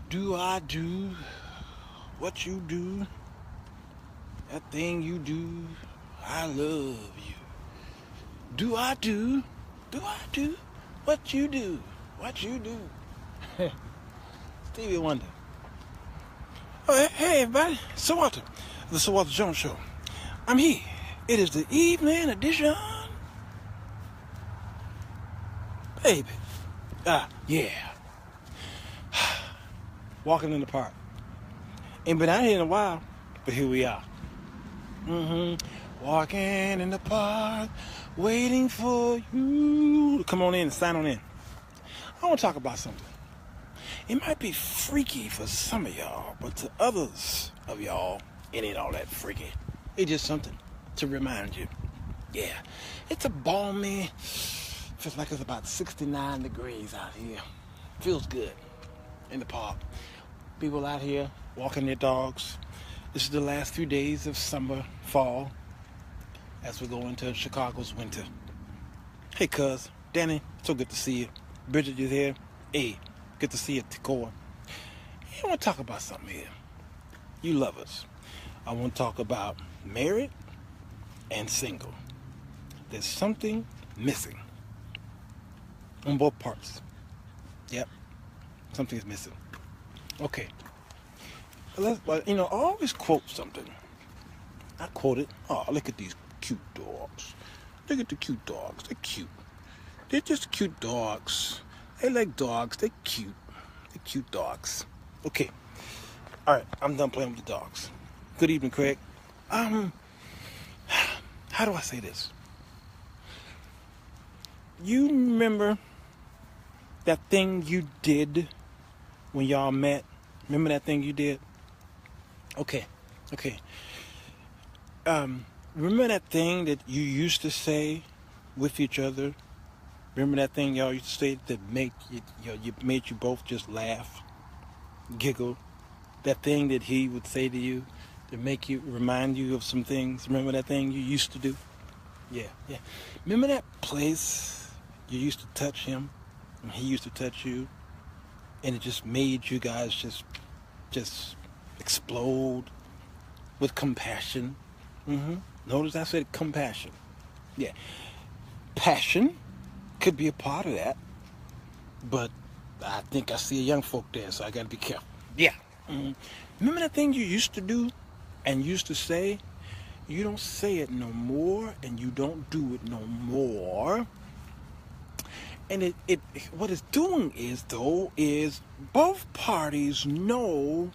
Do I do what you do? That thing you do, I love you. Do I do? Do I do what you do? What you do? Stevie Wonder. Oh, hey everybody, Sir Walter, the Sir Walter Jones Show. I'm here. It is the evening edition. Baby. Yeah. Walking in the park. Ain't been out here in a while, but here we are. Walking in the park, waiting for you to come on in and sign on in. I want to talk about something. It might be freaky for some of y'all, but to others of y'all, it ain't all that freaky. It's just something to remind you. Yeah, it's a balmy, feels like it's about 69 degrees out here. Feels good in the park. People out here walking their dogs. This is the last few days of summer, fall, as we go into Chicago's winter. Hey, cuz, Danny, so good to see you. Bridget, you there? Hey, good to see you, Tikor. I want to talk about something here. You lovers. I want to talk about married and single. There's something missing on both parts. Yep, something is missing. Okay. I always quote something. I quote it. Oh, look at these cute dogs. Look at the cute dogs. They're cute. They're just cute dogs. They like dogs. They're cute. They're cute dogs. Okay. All right. I'm done playing with the dogs. Good evening, Craig. How do I say this? You remember that thing you did when y'all met? Remember that thing you did? Okay. Remember that thing that you used to say with each other? Remember that thing y'all used to say that made you both just laugh, giggle? That thing that he would say to you to remind you of some things? Remember that thing you used to do? Yeah. Remember that place you used to touch him and he used to touch you? And it just made you guys just explode with compassion. Notice I said compassion. Yeah. Passion could be a part of that. But I think I see a young folk there, so I got to be careful. Yeah. Remember that thing you used to do and used to say? You don't say it no more, and you don't do it no more. And what it's doing is both parties know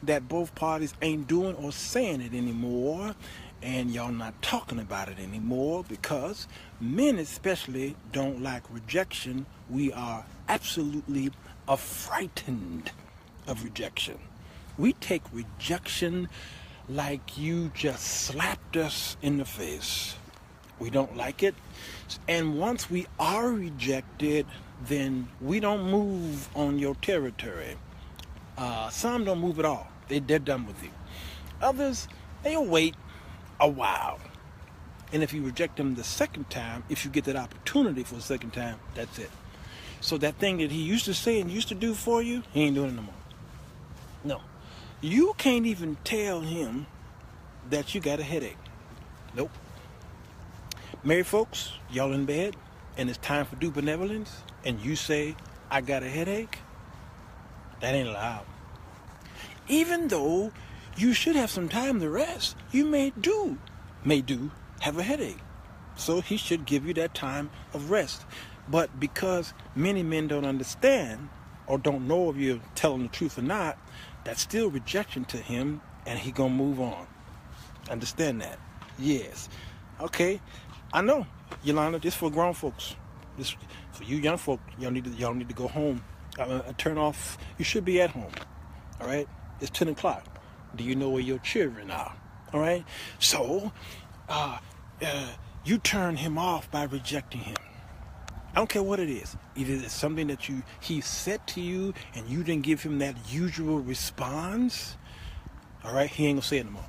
that both parties ain't doing or saying it anymore, and y'all not talking about it anymore because men especially don't like rejection. We are absolutely frightened of rejection. We take rejection like you just slapped us in the face. We don't like it. And once we are rejected, then we don't move on your territory. Some don't move at all. They're done with you. Others, they'll wait a while. And if you reject them the second time, if you get that opportunity for the second time, that's it. So that thing that he used to say and used to do for you, he ain't doing it no more. No. You can't even tell him that you got a headache. Nope. Married folks, y'all in bed, and it's time for due benevolence, and you say, I got a headache, that ain't allowed. Even though you should have some time to rest, you may have a headache. So he should give you that time of rest. But because many men don't understand or don't know if you're telling the truth or not, that's still rejection to him, and he gonna move on. Understand that? Yes. Okay. I know, Yolanda. This for grown folks. This for you young folk. Y'all need to go home. Turn off. You should be at home. All right. It's 10 o'clock. Do you know where your children are? All right. So, you turn him off by rejecting him. I don't care what it is. Either it's something that he said to you and you didn't give him that usual response. All right. He ain't gonna say it no more.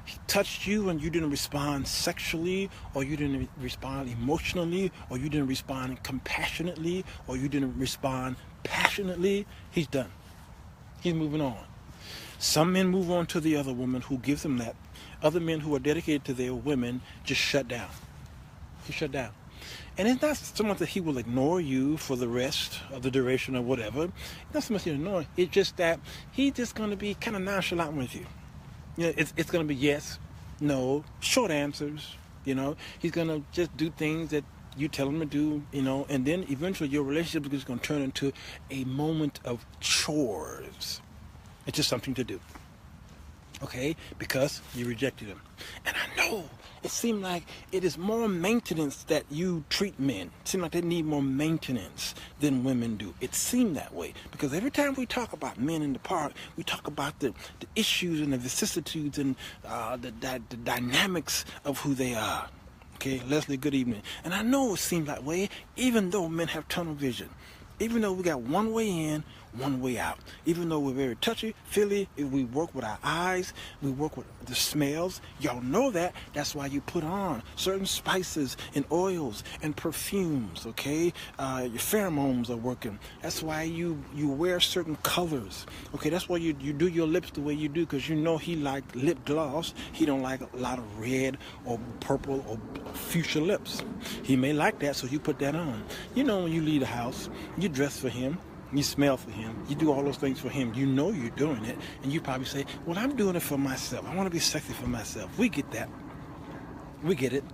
He touched you and you didn't respond sexually, or you didn't respond emotionally, or you didn't respond compassionately, or you didn't respond passionately. He's done. He's moving on. Some men move on to the other woman who gives them that. Other men who are dedicated to their women just shut down. He shut down. And it's not so much that he will ignore you for the rest of the duration or whatever. It's not so much ignoring. It's just that he's just going to be kind of nonchalant with you. You know, it's going to be yes, no, short answers. You know, he's going to just do things that you tell him to do, you know, and then eventually your relationship is going to turn into a moment of chores. It's just something to do. Okay? Because you rejected him. And I know it seemed like it is more maintenance that you treat men. It seems like they need more maintenance than women do. It seemed that way. Because every time we talk about men in the park, we talk about the issues and the vicissitudes and the dynamics of who they are. Okay, Leslie, good evening. And I know it seems that way, even though men have tunnel vision. Even though we got one way in, one way out. Even though we're very touchy-feely, if we work with our eyes, we work with the smells. Y'all know that. That's why you put on certain spices and oils and perfumes, okay? Your pheromones are working. That's why you wear certain colors, okay? That's why you do your lips the way you do, because you know he like lip gloss. He don't like a lot of red or purple or fuchsia lips. He may like that, so you put that on. You know when you leave the house, you dress for him. You smell for him. You do all those things for him. You know you're doing it. And you probably say, well, I'm doing it for myself. I want to be sexy for myself. We get that. We get it.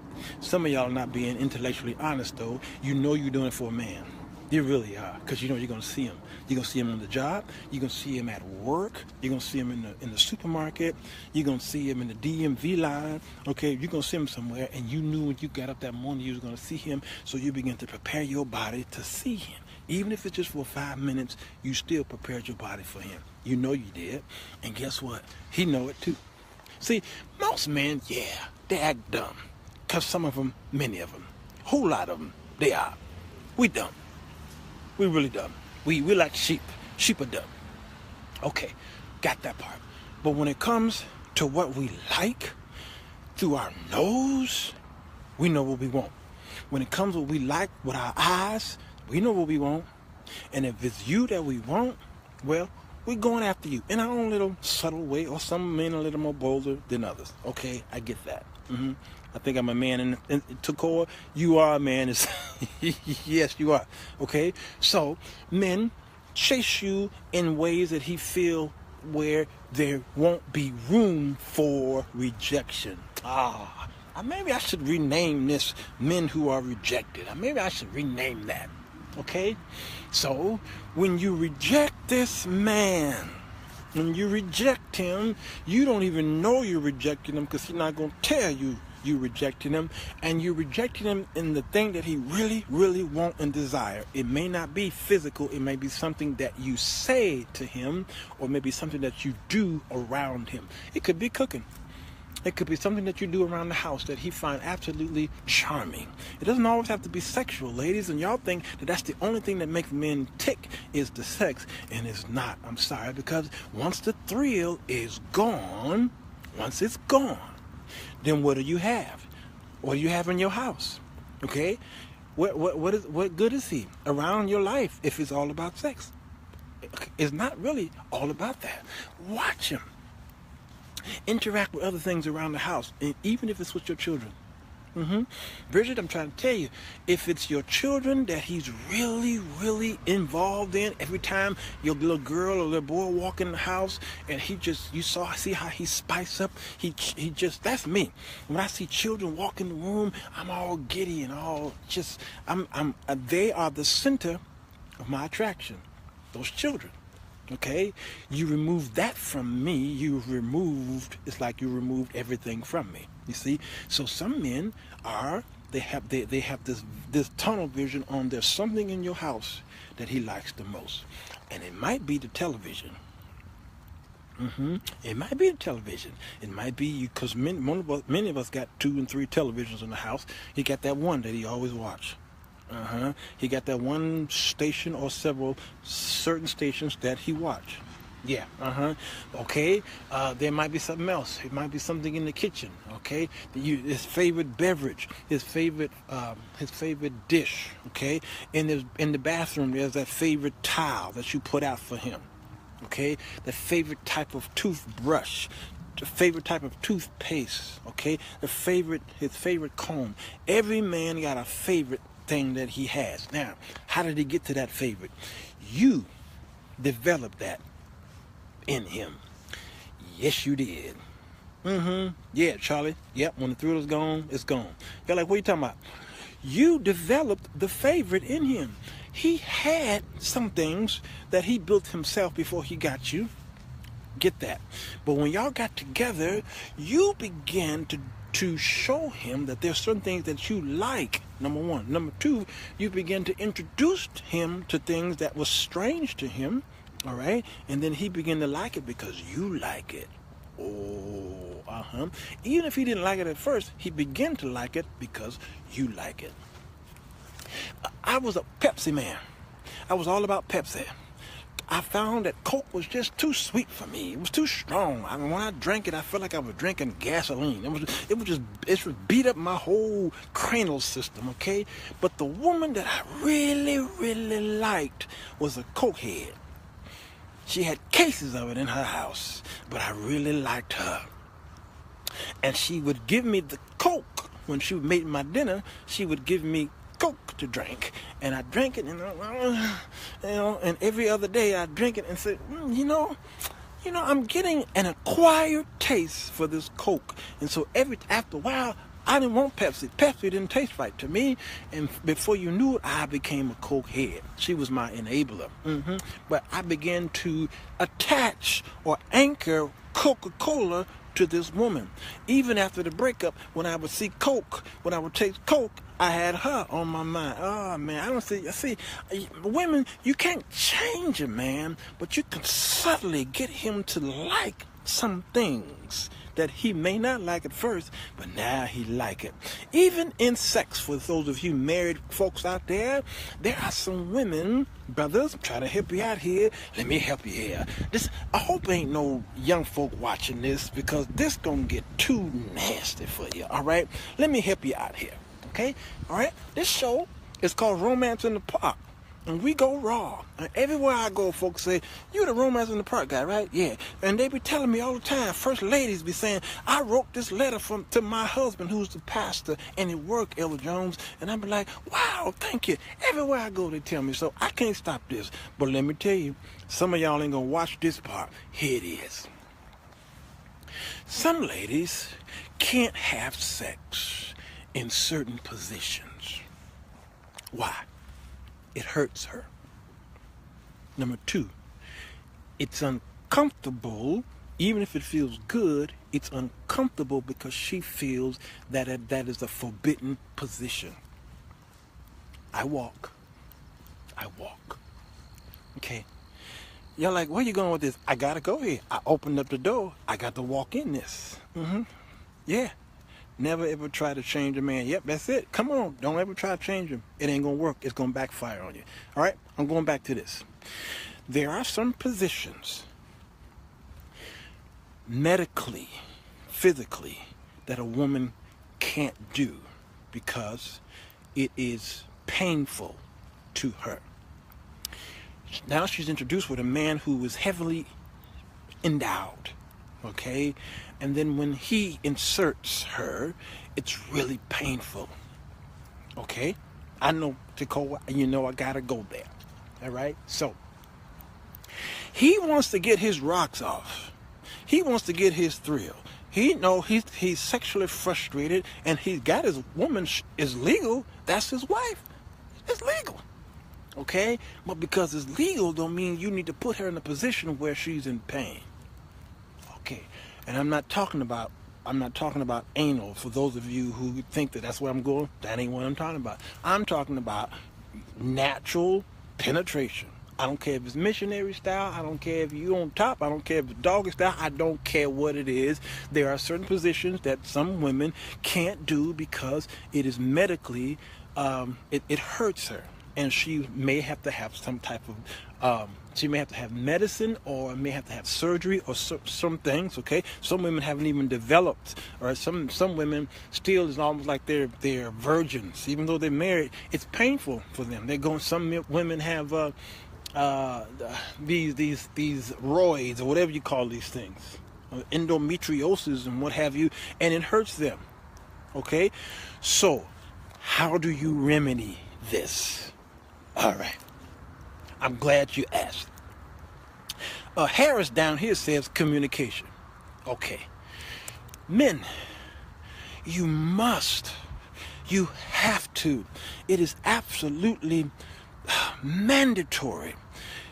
Some of y'all not being intellectually honest, though. You know you're doing it for a man. You really are. Because you know you're going to see him. You're going to see him on the job. You're going to see him at work. You're going to see him in the supermarket. You're going to see him in the DMV line. Okay, you're going to see him somewhere. And you knew when you got up that morning you was going to see him. So you begin to prepare your body to see him. Even if it's just for 5 minutes, you still prepared your body for him. You know you did. And guess what? He know it too. See, most men, yeah, they act dumb. Because some of them, many of them, a whole lot of them, they are. We dumb. We really dumb. We like sheep. Sheep are dumb. Okay, got that part. But when it comes to what we like, through our nose, we know what we want. When it comes to what we like with our eyes, we know what we want. And if it's you that we want, well, we're going after you in our own little subtle way, or some men are a little more bolder than others. Okay, I get that. I think I'm a man in Takora. You are a man. Yes, you are. Okay, so men chase you in ways that he feel where there won't be room for rejection. Maybe I should rename this men who are rejected. Maybe I should rename that. Okay? So, when you reject this man, when you reject him, you don't even know you're rejecting him, because he's not going to tell you you're rejecting him. And you're rejecting him in the thing that he really, really want and desire. It may not be physical. It may be something that you say to him, or maybe something that you do around him. It could be cooking. It could be something that you do around the house that he finds absolutely charming. It doesn't always have to be sexual, ladies, and y'all think that that's the only thing that makes men tick is the sex, and it's not. I'm sorry, because once the thrill is gone, once it's gone, then what do you have? What do you have in your house? Okay? What good is he around your life if it's all about sex? It's not really all about that. Watch him. Interact with other things around the house, and even if it's with your children. Bridget, I'm trying to tell you, if it's your children that he's really, really involved in, every time your little girl or little boy walk in the house, and see how he spice up, he just, that's me. When I see children walk in the room, I'm all giddy and all just, they are the center of my attraction, those children. Okay, you remove that from me, it's like you removed everything from me. You see, so some men they have this tunnel vision on there's something in your house that he likes the most, and it might be the television. It might be the television. It might be you, because many of us got 2 and 3 televisions in the house. He got that one that he always watch. He got that one station or several certain stations that he watch. Yeah. Okay. There might be something else. It might be something in the kitchen. Okay. His favorite beverage, his favorite dish. Okay. In the bathroom, there's that favorite towel that you put out for him. okay? The favorite type of toothbrush, the favorite type of toothpaste, okay? His favorite comb. Every man got a favorite thing that he has. Now, how did he get to that favorite? You developed that in him. Yes, you did. Yeah, Charlie. Yep, when the thrill is gone, it's gone. You're like, what are you talking about? You developed the favorite in him. He had some things that he built himself before he got you. Get that. But when y'all got together, you began to show him that there's certain things that you like, number one. Number two, you began to introduce him to things that was strange to him, all right? And then he began to like it because you like it. Even if he didn't like it at first, he began to like it because you like it. I was a Pepsi man. I was all about Pepsi. I found that Coke was just too sweet for me. It was too strong. I mean, when I drank it, I felt like I was drinking gasoline. It would beat up my whole cranial system, okay? But the woman that I really, really liked was a Coke head. She had cases of it in her house, but I really liked her. And she would give me the Coke. When she made my dinner, she would give me Coke to drink. And I drank it, and and every other day I drink it and say, I'm getting an acquired taste for this Coke. And so after a while, I didn't want Pepsi. Pepsi didn't taste right to me. And before you knew it, I became a Coke head. She was my enabler. But I began to attach or anchor Coca-Cola to this woman. Even after the breakup, when I would see Coke, when I would taste Coke, I had her on my mind. Oh, man, I see, women, you can't change a man, but you can subtly get him to like some things that he may not like at first, but now he like it. Even in sex, for those of you married folks out there are some women, brothers, I'm trying to help you out here. Let me help you here. I hope ain't no young folk watching this, because this gonna get too nasty for you, all right? Let me help you out here, okay? All right? This show is called Romance in the Park. And we go raw. And everywhere I go, folks say, "You the Romance in the Park guy, right?" Yeah. And they be telling me all the time, first ladies be saying, "I wrote this letter to my husband who's the pastor, and it worked, Elder Jones." And I be like, "Wow, thank you." Everywhere I go, they tell me. So I can't stop this. But let me tell you, some of y'all ain't gonna watch this part. Here it is. Some ladies can't have sex in certain positions. Why? It hurts her. Number two, it's uncomfortable. Even if it feels good, it's uncomfortable because she feels that is a forbidden position. I walk. Okay. Y'all like, where you going with this? I gotta go here. I opened up the door. I got to walk in this. Yeah. Never ever try to change a man. Yep, that's it. Come on. Don't ever try to change him. It ain't going to work. It's going to backfire on you. All right? I'm going back to this. There are some positions, medically, physically, that a woman can't do because it is painful to her. Now she's introduced with a man who is heavily endowed. Okay? And then when he inserts her, it's really painful. Okay? I know, Tacoa, I gotta go there. All right? So, he wants to get his rocks off. He wants to get his thrill. He's sexually frustrated, and he's got his woman is legal. That's his wife. It's legal. Okay? But because it's legal don't mean you need to put her in a position where she's in pain. Okay, and I'm not talking about anal. For those of you who think that that's where I'm going, that ain't what I'm talking about. I'm talking about natural penetration. I don't care if it's missionary style. I don't care if you on top. I don't care if it's doggy style. I don't care what it is. There are certain positions that some women can't do because it is medically, it hurts her. And she may have to have some type of, she may have to have medicine, or may have to have surgery, or some things, okay? Some women haven't even developed, or some women still is almost like they're virgins. Even though they're married, it's painful for them. Some women have uh, these roids or whatever you call these things, endometriosis and what have you, and it hurts them. Okay, so how do you remedy this? All right, I'm glad you asked. Harris down here says communication. Okay, men, you have to. It is absolutely mandatory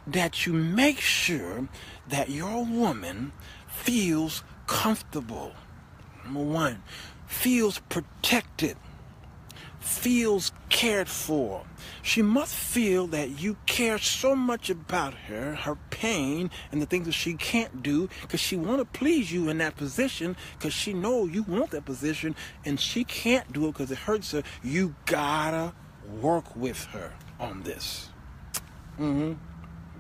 that you make sure that your woman feels comfortable. Number one, feels protected, feels cared for. She must feel that you care so much about her, her pain, and the things that she can't do, because she want to please you in that position, because she know you want that position, and she can't do it because it hurts her. You gotta work with her on this.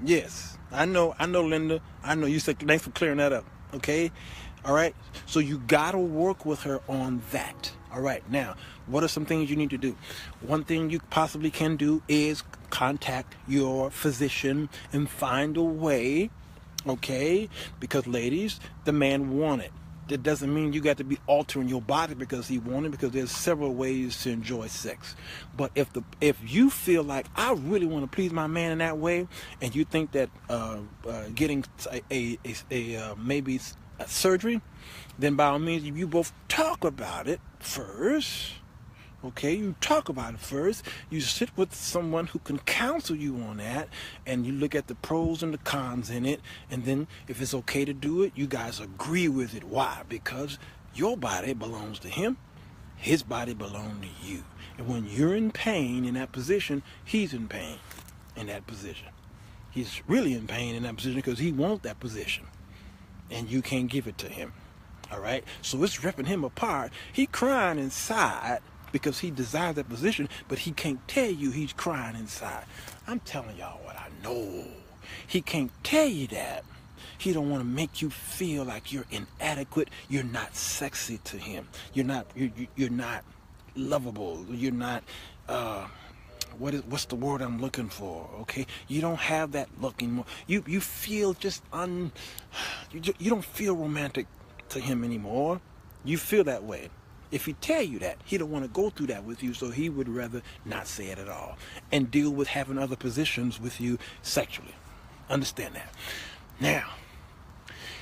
Yes, I know, Linda. I know. You said thanks for clearing that up. Okay, all right. So you gotta work with her on that. All right. Now, what are some things you need to do? One thing you possibly can do is contact your physician and find a way. Okay, because ladies, the man want it. That doesn't mean you got to be altering your body because he wanted, because there's several ways to enjoy sex. But if you feel like I really want to please my man in that way, and you think that getting maybe a surgery, then by all means, you both talk about it first. Okay, you talk about it first. You sit with someone who can counsel you on that, and you look at the pros and the cons in it, and then if it's okay to do it, you guys agree with it. Why? Because your body belongs to him, his body belongs to you. And when you're in pain in that position, he's in pain in that position. He's really in pain in that position because he wants that position, and you can't give it to him. All right? So it's ripping him apart. He crying inside because he desires that position, but he can't tell you he's crying inside. I'm telling y'all what I know. He can't tell you that. He don't want to make you feel like you're inadequate. You're not sexy to him. You're not lovable. You're not what's the word I'm looking for? Okay, you don't have that look anymore. You feel just you don't feel romantic to him anymore. You feel that way. If he tell you that, he don't want to go through that with you, so he would rather not say it at all and deal with having other positions with you sexually. Understand that. Now,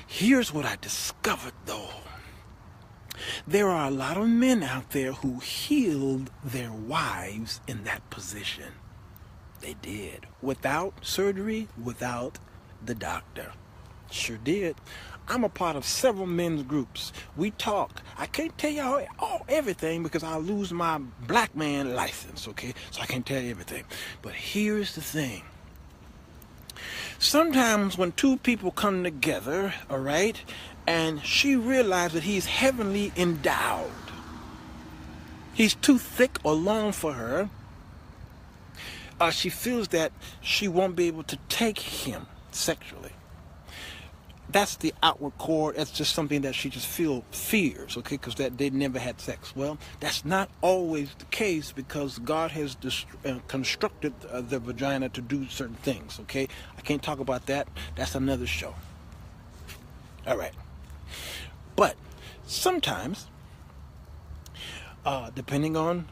here's what I discovered, though. There are a lot of men out there who healed their wives in that position. They did. Without surgery, without the doctor. Sure did. I'm a part of several men's groups. We talk. I can't tell y'all everything because I'll lose my black man license, okay? So I can't tell you everything. But here's the thing. Sometimes when two people come together, all right, and she realizes that he's heavenly endowed, he's too thick or long for her, she feels that she won't be able to take him sexually. That's the outward core. That's just something that she just fears, okay, because that they never had sex. Well, that's not always the case because God has constructed the vagina to do certain things, okay? I can't talk about that. That's another show. All right. But sometimes, depending on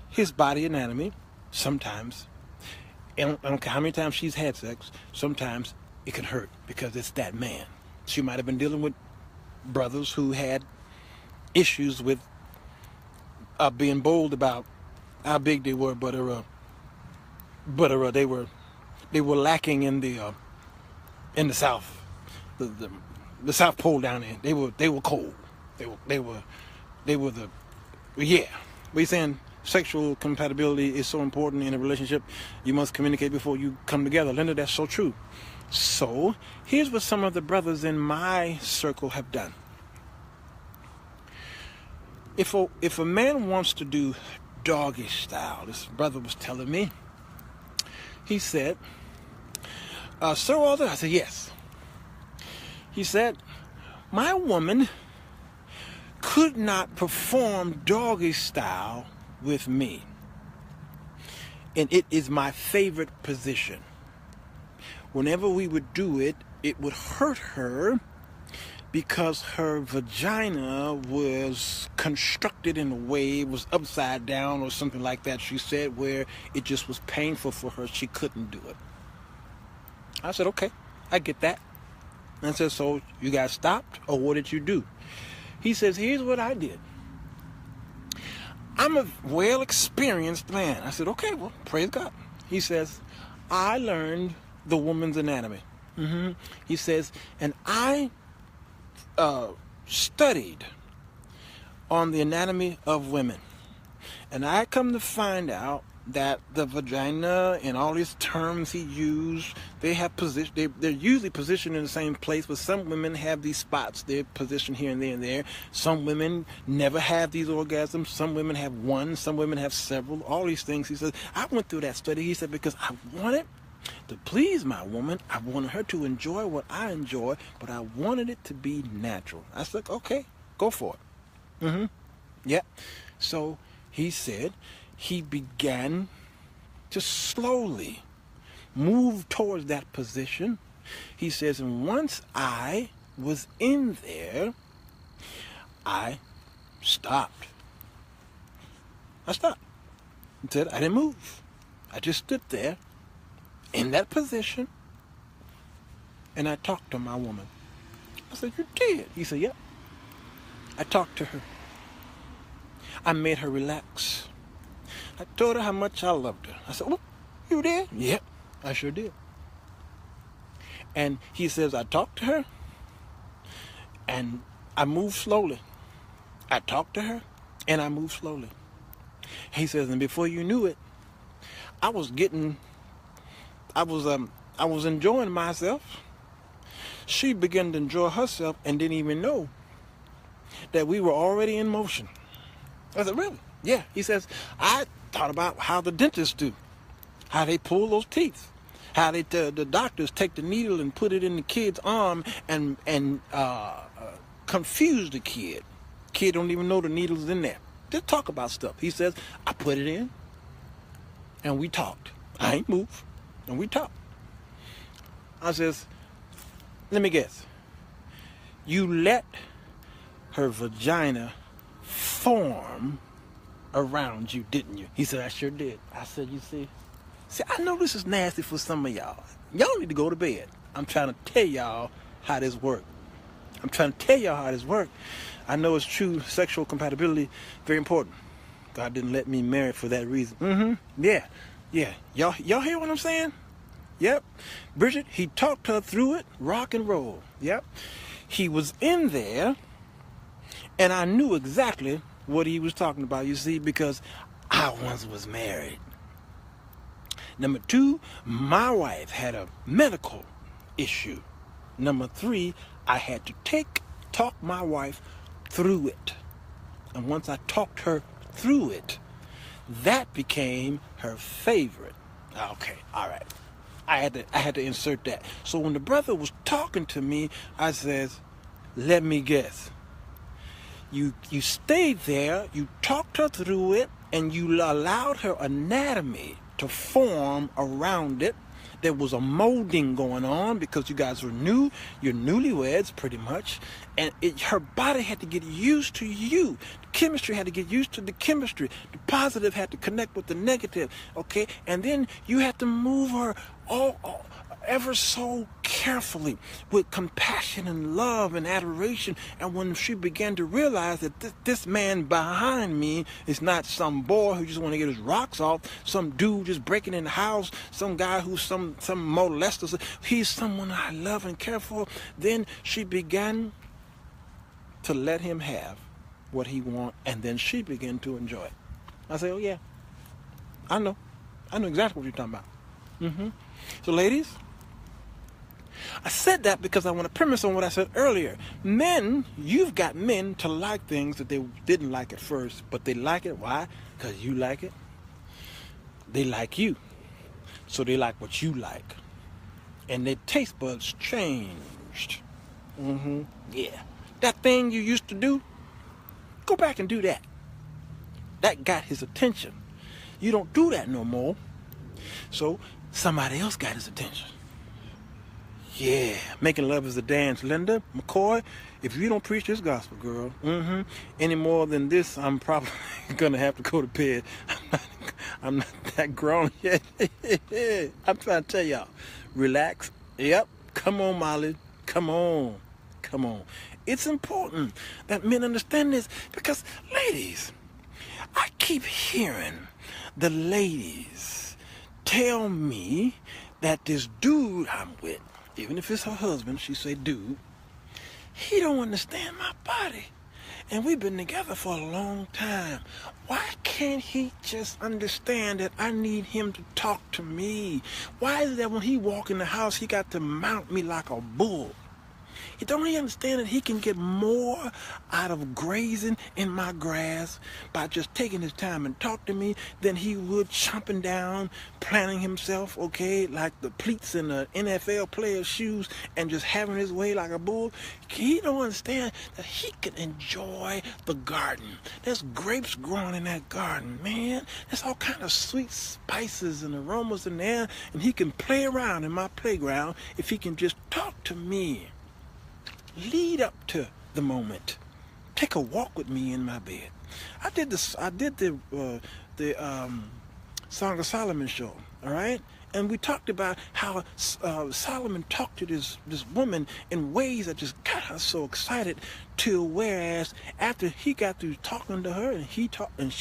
his body anatomy, sometimes, and I don't care how many times she's had sex, sometimes it can hurt because it's that man. She might have been dealing with brothers who had issues with being bold about how big they were, but they were lacking in the South, the South Pole down there. They were cold. They were the yeah. We're saying sexual compatibility is so important in a relationship. You must communicate before you come together. Linda, that's so true. So, here's what some of the brothers in my circle have done. If a man wants to do doggy style, this brother was telling me, he said, Sir Walter, I said, yes. He said, my woman could not perform doggy style with me. And it is my favorite position. whenever we would do it, it would hurt her because her vagina was constructed in a way, it was upside down or something like that, she said, where it just was painful for her. She couldn't do it. I said, okay, I get that. And I said, so you guys stopped, or what did you do? He says, here's what I did. I'm a well-experienced man. I said, okay, well, praise God. He says, I learned the woman's anatomy. He says, and I studied on the anatomy of women. And I come to find out that the vagina and all these terms he used, they have position. They're usually positioned in the same place, but some women have these spots. They're positioned here and there and there. Some women never have these orgasms. Some women have one. Some women have several. All these things. He says, I went through that study. He said, because I wanted to please my woman. I wanted her to enjoy what I enjoy, but I wanted it to be natural. I said, okay, go for it. Yeah. So he said he began to slowly move towards that position. He says, and once I was in there, I stopped. I stopped. He said, I didn't move. I just stood there in that position, and I talked to my woman. I said, you did? He said, yep. I talked to her. I made her relax. I told her how much I loved her. I said, oh, you did? Yep, I sure did. And he says, I talked to her, and I moved slowly. I talked to her, and I moved slowly. He says, and before you knew it, I was enjoying myself. She began to enjoy herself and didn't even know that we were already in motion. I said, really? Yeah. He says, I thought about how the dentists do, how they pull those teeth, how they the doctors take the needle and put it in the kid's arm and confuse the kid. Kid don't even know the needle's in there. Just talk about stuff. He says, I put it in, and we talked. I ain't moved, and we talked. I says, let me guess. You let her vagina form around you, didn't you? He said, I sure did. I said, you see, I know this is nasty for some of y'all. Y'all need to go to bed. I'm trying to tell y'all how this works. I know it's true. Sexual compatibility, very important. God didn't let me marry for that reason. Yeah. Y'all hear what I'm saying? Yep. Bridget, he talked her through it, rock and roll. Yep. He was in there, and I knew exactly what he was talking about, you see, because I once was married. Number 2, my wife had a medical issue. Number 3, I had to talk my wife through it. And once I talked her through it, that became her favorite. Okay, all right. I had to insert that. So when the brother was talking to me, I says, let me guess. You stayed there, you talked her through it, and you allowed her anatomy to form around it. There was a molding going on because you guys were new. You're newlyweds, pretty much. And her body had to get used to you. The chemistry had to get used to the chemistry. The positive had to connect with the negative, okay? And then you had to move her all ever so carefully with compassion and love and adoration. And when she began to realize that this man behind me is not some boy who just want to get his rocks off, some dude just breaking in the house, some guy who's some molester, he's someone I love and care for, then she began to let him have what he wants, and then she began to enjoy it. I say, oh yeah, I know exactly what you're talking about. So ladies, I said that because I want to premise on what I said earlier. Men, you've got men to like things that they didn't like at first, but they like it. Why? Because you like it. They like you. So they like what you like. And their taste buds changed. Yeah. That thing you used to do, go back and do that. That got his attention. You don't do that no more. So somebody else got his attention. Yeah, making love is a dance. Linda McCoy, if you don't preach this gospel, girl, any more than this, I'm probably gonna have to go to bed. I'm not that grown yet. I'm trying to tell y'all, relax. Yep, come on, Molly, come on, come on. It's important that men understand this because, ladies, I keep hearing the ladies tell me that this dude I'm with, even if it's her husband, she say, dude, he don't understand my body. And we've been together for a long time. Why can't he just understand that I need him to talk to me? Why is it that when he walk in the house, he got to mount me like a bull? Don't he understand that he can get more out of grazing in my grass by just taking his time and talk to me than he would chomping down, planting himself, okay, like the pleats in the NFL player's shoes and just having his way like a bull? He don't understand that he can enjoy the garden. There's grapes growing in that garden, man. There's all kind of sweet spices and aromas in there, and he can play around in my playground if he can just talk to me. Lead up to the moment. Take a walk with me in my bed. I did the Song of Solomon show, all right? And we talked about how Solomon talked to this woman in ways that just got her so excited. Till whereas after he got through talking to her and she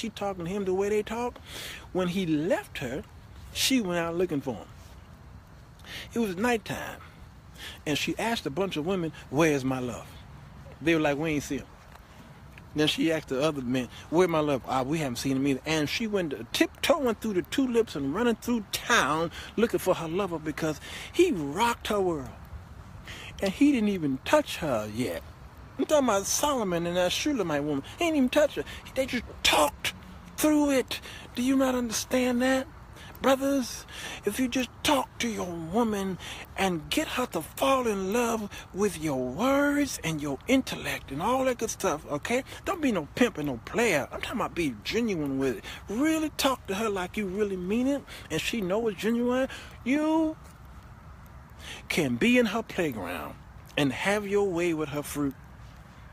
talking to him the way they talk, when he left her, she went out looking for him. It was nighttime. And she asked a bunch of women, where's my love? They were like, we ain't see him. Then she asked the other men, where's my love? We haven't seen him either. And she went tiptoeing through the tulips and running through town looking for her lover because he rocked her world. And he didn't even touch her yet. I'm talking about Solomon and that Shulamite woman. He didn't even touch her. They just talked through it. Do you not understand that? Brothers, if you just talk to your woman and get her to fall in love with your words and your intellect and all that good stuff, okay? Don't be no pimp and no player. I'm talking about be genuine with it. Really talk to her like you really mean it, and she know it's genuine. You can be in her playground and have your way with her fruit,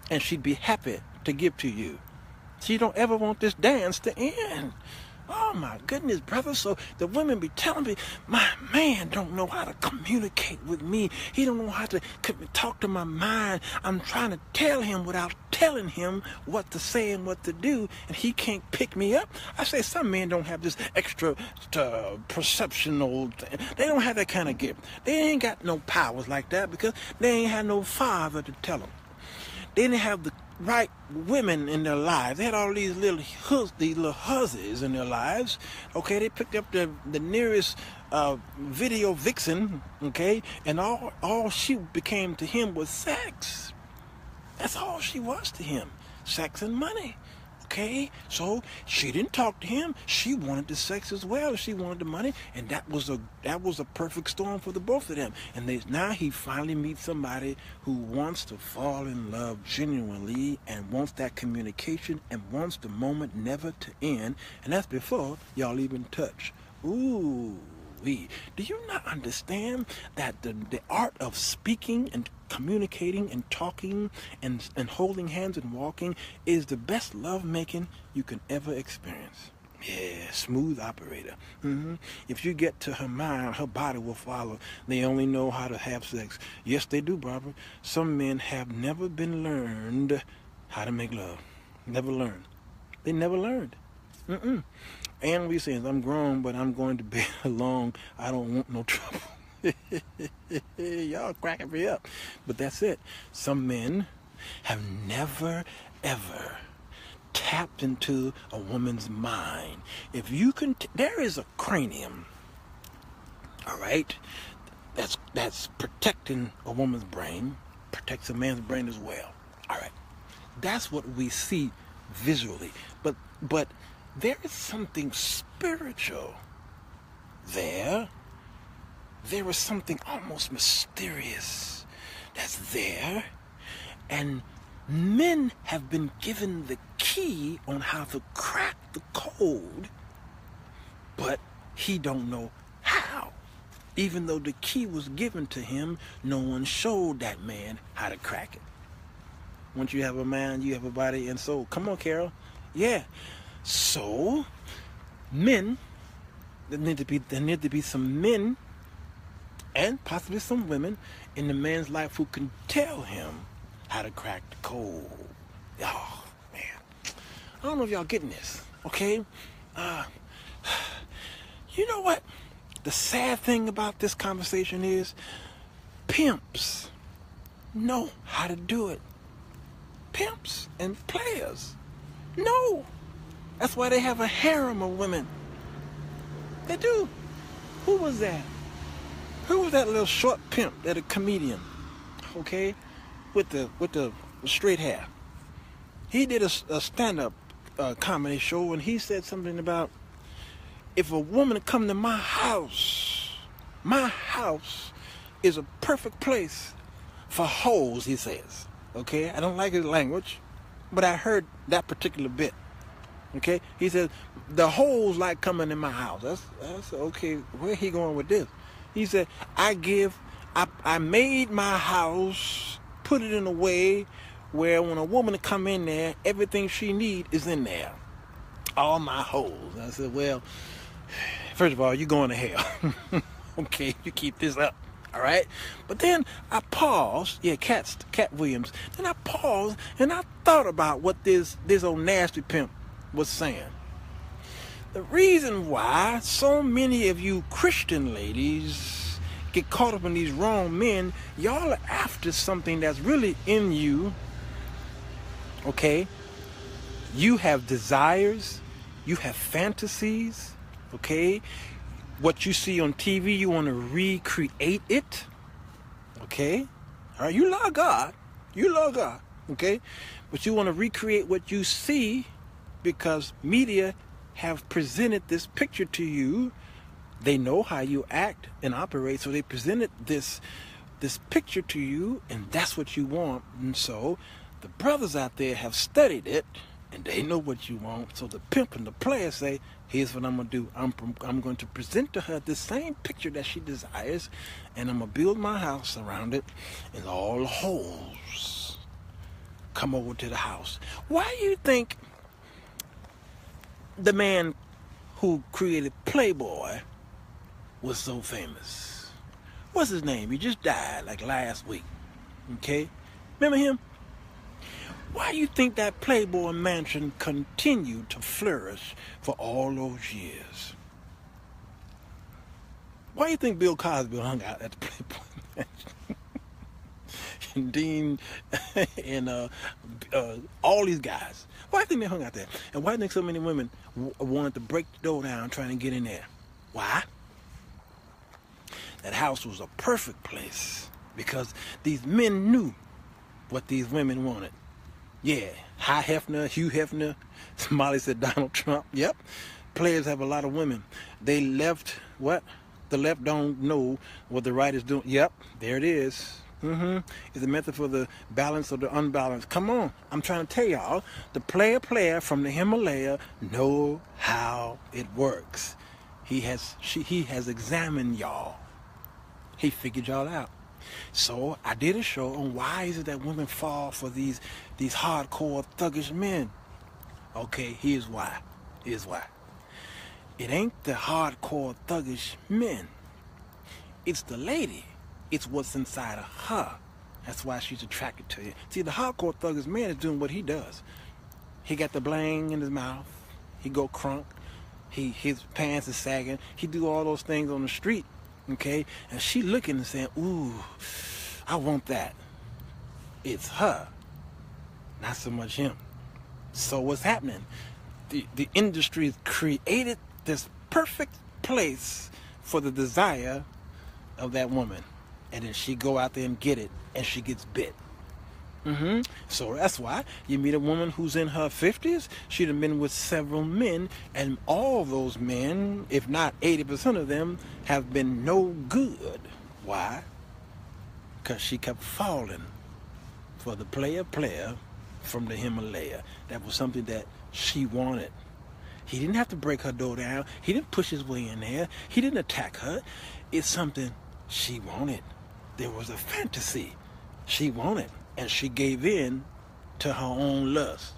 and she'd be happy to give to you. She don't ever want this dance to end. Oh my goodness, brother. So the women be telling me, my man don't know how to communicate with me. He don't know how to talk to my mind. I'm trying to tell him without telling him what to say and what to do, and he can't pick me up. I say some men don't have this extra perceptional thing. They don't have that kind of gift. They ain't got no powers like that because they ain't had no father to tell them. They didn't have the right women in their lives. They had all these little hussies in their lives. Okay, they picked up the nearest video vixen. Okay, and all she became to him was sex. That's all she was to him, sex and money. Okay, so she didn't talk to him. She wanted the sex as well. She wanted the money, and that was a perfect storm for the both of them. And now he finally meets somebody who wants to fall in love genuinely and wants that communication and wants the moment never to end. And that's before y'all even touch. Ooh. Do you not understand that the art of speaking and communicating and talking and holding hands and walking is the best love making you can ever experience? Yeah, smooth operator. If you get to her mind, her body will follow. They only know how to have sex. Yes, they do, Barbara. Some men have never been learned how to make love. Never learned. They never learned. And we saying, I'm grown, but I'm going to bed alone. I don't want no trouble. Y'all cracking me up. But that's it. Some men have never, ever tapped into a woman's mind. If you can, there is a cranium, all right, that's protecting a woman's brain, protects a man's brain as well. All right. That's what we see visually. But there is something spiritual there. There is something almost mysterious that's there. And men have been given the key on how to crack the code, but he don't know how. Even though the key was given to him, no one showed that man how to crack it. Once you have a mind, you have a body and soul. Come on, Carol. Yeah. So, men, there need to be some men and possibly some women in the man's life who can tell him how to crack the code. Oh, man. I don't know if y'all getting this, okay? You know what? The sad thing about this conversation is pimps know how to do it. Pimps and players know. That's why they have a harem of women. They do. Who was that? Who was that little short pimp, that a comedian, okay, with the straight hair? He did a stand-up comedy show, and he said something about, if a woman come to my house is a perfect place for hoes, he says. Okay, I don't like his language, but I heard that particular bit. Okay, he said the hoes like coming in my house. That's okay. Where he going with this? He said I made my house, put it in a way where when a woman come in there, everything she need is in there. All my hoes. I said, well, first of all, you're going to hell. Okay, you keep this up. All right, but then I paused. Yeah, Cat Williams. Then I paused and I thought about what this old nasty pimp was saying. The reason why so many of you Christian ladies get caught up in these wrong men, y'all are after something that's really in you. Okay, you have desires, you have fantasies. Okay. What you see on TV, you want to recreate it, okay? All right, you love God, okay? But you want to recreate what you see because media have presented this picture to you. They know how you act and operate, so they presented this picture to you, and that's what you want. And so the brothers out there have studied it, and they know what you want. So the pimp and the player say, here's what I'm going to do. I'm going to present to her the same picture that she desires, and I'm going to build my house around it, and all the hoes come over to the house. Why do you think the man who created Playboy was so famous? What's his name? He just died like last week. Okay? Remember him? Why do you think that Playboy mansion continued to flourish for all those years? Why do you think Bill Cosby hung out at the Playboy mansion? And Dean and all these guys. Why do you think they hung out there? And why do you think so many women wanted to break the door down trying to get in there? Why? That house was a perfect place because these men knew what these women wanted. Yeah, High Hefner, Hugh Hefner, Molly said Donald Trump. Yep, players have a lot of women. They left, what? The left don't know what the right is doing. Yep, there it is. It's a method for the balance or the unbalanced. Come on, I'm trying to tell y'all, the player from the Himalaya know how it works. He has examined y'all. He figured y'all out. So I did a show on why is it that women fall for these hardcore thuggish men. Okay, here's why. It ain't the hardcore thuggish men. It's the lady. It's what's inside of her. That's why she's attracted to you. See, the hardcore thuggish man is doing what he does. He got the bling in his mouth. He go crunk. His pants is sagging. He do all those things on the street. Okay, and she looking and saying, ooh, I want that. It's her, not so much him. So what's happening? The industry has created this perfect place for the desire of that woman. And then she go out there and get it, and she gets bit. So that's why you meet a woman who's in her 50s. She'd have been with several men, and all those men, if not 80% of them, have been no good. Why? Because she kept falling for the player from the Himalaya. That was something that she wanted. He didn't have to break her door down. He didn't push his way in there. He didn't attack her. It's something she wanted. There was a fantasy she wanted, and she gave in to her own lust.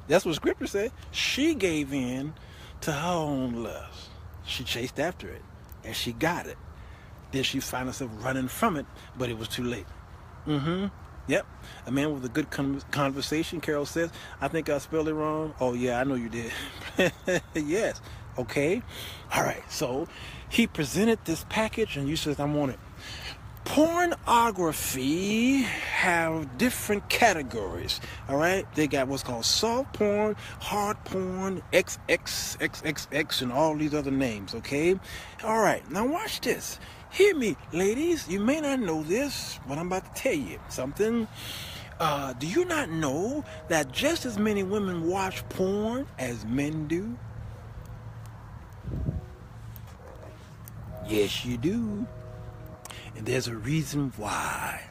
That's what Scripture said. She gave in to her own lust. She chased after it, and she got it. Then she found herself running from it, but it was too late. Yep. A man with a good conversation, Carol says. I think I spelled it wrong. Oh, yeah, I know you did. Yes. Okay. All right. So he presented this package, and you said, I want it. Pornography have different categories. All right. They got what's called soft porn, hard porn, XXXXX, and all these other names. Okay. All right. Now watch this. Hear me, ladies. You may not know this, but I'm about to tell you something. Do you not know that just as many women watch porn as men do? Yes, you do. And there's a reason why.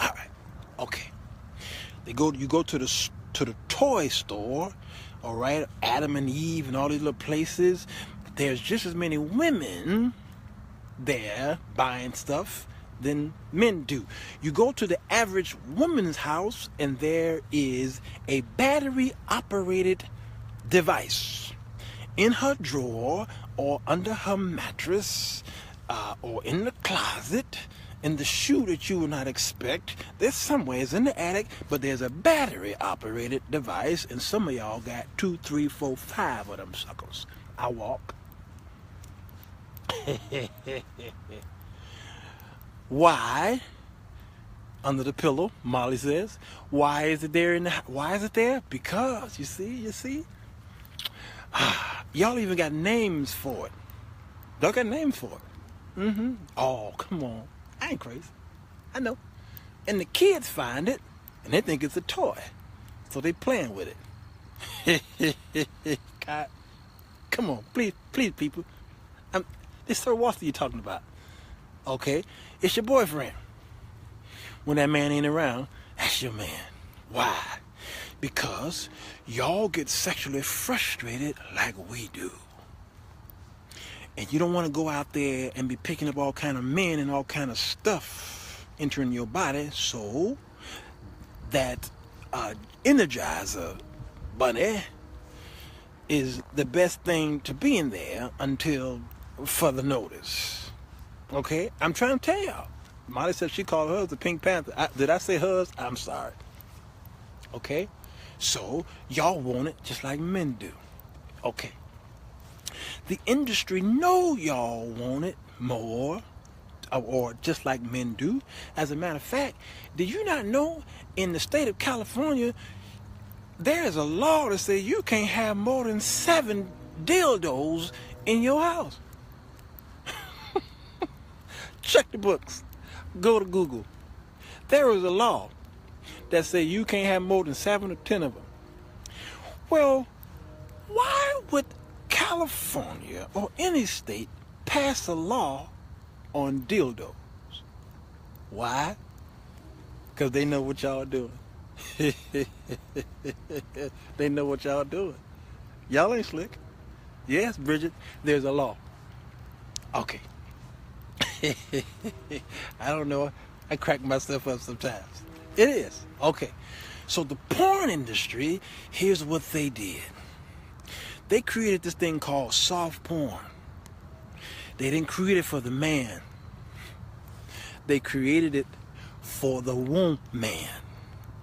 All right. Okay. You go to the toy store, all right, Adam and Eve and all these little places. There's just as many women there buying stuff than men do. You go to the average woman's house and there is a battery operated device in her drawer or under her mattress or in the closet, in the shoe that you would not expect. There's somewhere, it's in the attic, but there's a battery operated device, and some of y'all got 2, 3, 4, 5 of them suckers. I walk. Why? Under the pillow, Molly says. Why is it there? Why is it there? Because you see. Y'all even got names for it. Y'all got names for it. Oh, come on. I ain't crazy. I know. And the kids find it, and they think it's a toy, so they playing with it. God, come on, please, people. It's Sir Walter you're talking about. Okay, it's your boyfriend. When that man ain't around, that's your man. Why? Because y'all get sexually frustrated like we do. And you don't want to go out there and be picking up all kind of men and all kind of stuff entering your body. So that Energizer bunny is the best thing to be in there until further notice. Okay? I'm trying to tell y'all. Molly said she called hers the Pink Panther. Did I say hers? I'm sorry. Okay? So y'all want it just like men do. Okay. The industry know y'all want it more, or just like men do. As a matter of fact, did you not know in the state of California, there is a law that says you can't have more than 7 dildos in your house? Check the books. Go to Google. There is a law that says you can't have more than 7 or 10 of them. Well, why would California or any state pass a law on dildos? Why? Because they know what y'all doing. They know what y'all doing. Y'all ain't slick. Yes, Bridget, there's a law. Okay. I don't know. I crack myself up sometimes. It is. Okay. So the porn industry, here's what they did. They created this thing called soft porn. They didn't create it for the man. They created it for the woman.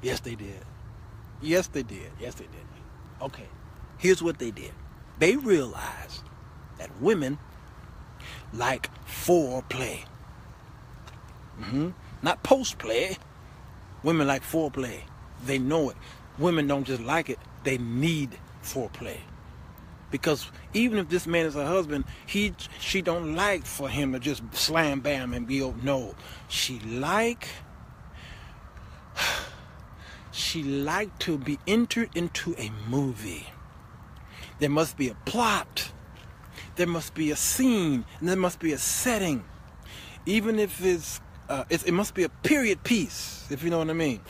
Yes, they did. Yes, they did. Yes, they did. Okay. Here's what they did. They realized that women like foreplay. Not post-play. Women like foreplay. They know it. Women don't just like it. They need foreplay. Because even if this man is her husband, she don't like for him to just slam bam and be over. No. She like to be entered into a movie. There must be a plot. There must be a scene. And there must be a setting. Even if it must be a period piece, if you know what I mean.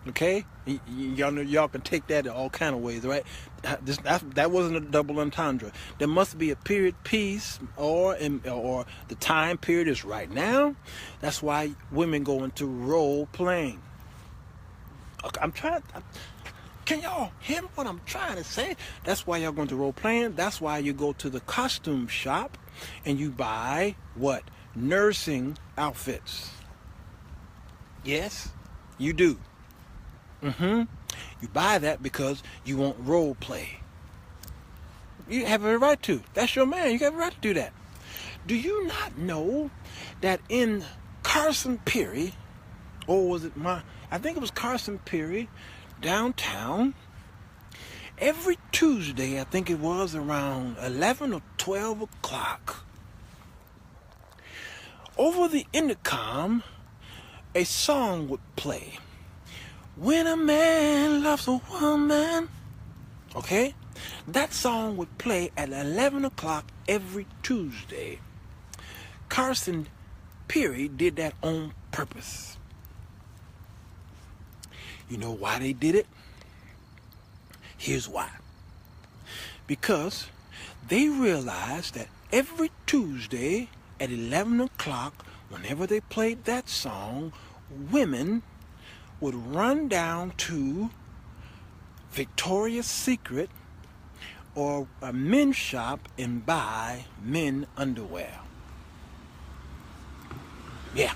Okay, y'all know, y'all can take that in all kind of ways, right? That wasn't a double entendre. There must be a period piece, or the time period is right now. That's why women go into role playing. I'm trying. Can y'all hear what I'm trying to say? That's why y'all go into role playing. That's why you go to the costume shop and you buy what? Nursing outfits. Yes, you do. You buy that because you want role play. You have a right to. That's your man. You have a right to do that. Do you not know that in Carson Pirie, or was it I think it was Carson Pirie, downtown, every Tuesday, I think it was around 11 or 12 o'clock, over the intercom, a song would play. When a man loves a woman, okay, that song would play at 11 o'clock every Tuesday. Carson Pirie did that on purpose. You know why they did it? Here's why. Because they realized that every Tuesday at 11 o'clock, whenever they played that song, women would run down to Victoria's Secret or a men's shop and buy men underwear. Yeah.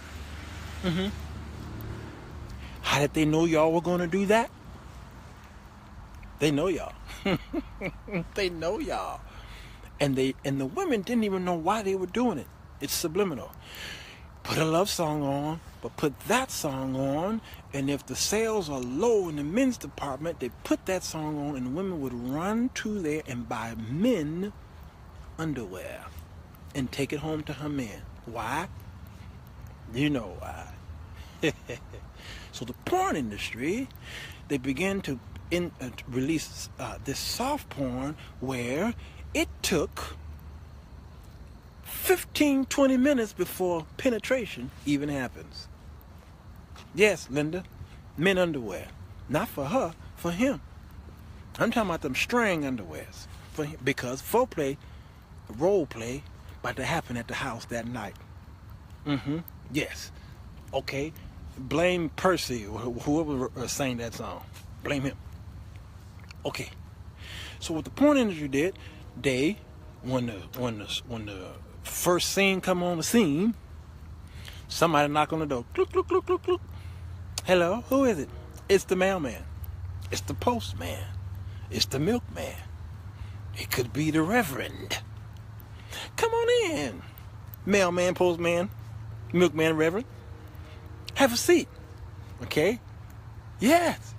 How did they know y'all were going to do that? They know y'all. They know y'all. And the women didn't even know why they were doing it. It's subliminal. Put a love song on, but put that song on, and if the sales are low in the men's department, they put that song on, and women would run to there and buy men underwear and take it home to her man. Why? You know why. So the porn industry, they began to release this soft porn where it took 15-20 minutes before penetration even happens. Yes, Linda, men underwear. Not for her, for him. I'm talking about them string underwears. For him, because foreplay, role play, about to happen at the house that night. Yes. Okay. Blame Percy or whoever sang that song. Blame him. Okay. So what the porn industry did, when the first scene come on the scene, somebody knock on the door. Clook, clook, clook, clook, clook. Hello, who is it? It's the mailman. It's the postman. It's the milkman. It could be the reverend. Come on in. Mailman, postman, milkman, reverend. Have a seat. Okay? Yes.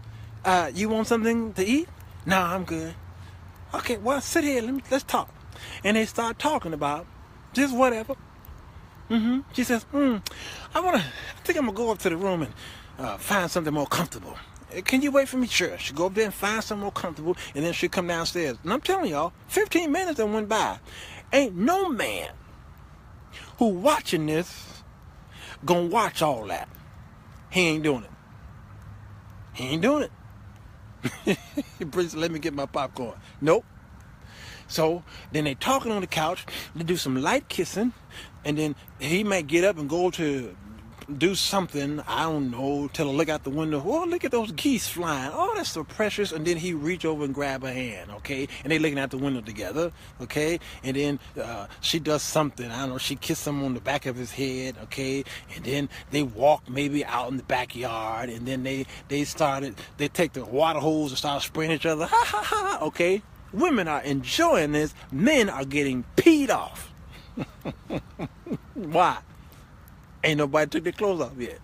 You want something to eat? No, I'm good. Okay, well, sit here. Let's talk. And they start talking about just whatever. She says, I think I'm going to go up to the room and find something more comfortable. Can you wait for me? Sure. She'll go up there and find something more comfortable, and then she'll come downstairs. And I'm telling y'all, 15 minutes that went by. Ain't no man who watching this gonna watch all that. He ain't doing it. He ain't doing it. Bruce, let me get my popcorn. Nope. So then they talking on the couch. They do some light kissing, and then he might get up and go to do something. I don't know. Tell her look out the window. Oh, look at those geese flying. Oh, that's so precious. And then he reach over and grab her hand. Okay, and they looking out the window together. Okay, and then she does something. I don't know. She kissed him on the back of his head. Okay, and then they walk maybe out in the backyard, and then they take the water hose and start spraying each other. Ha ha ha. Okay. Women are enjoying this. Men are getting peed off. Why? Ain't nobody took their clothes off yet.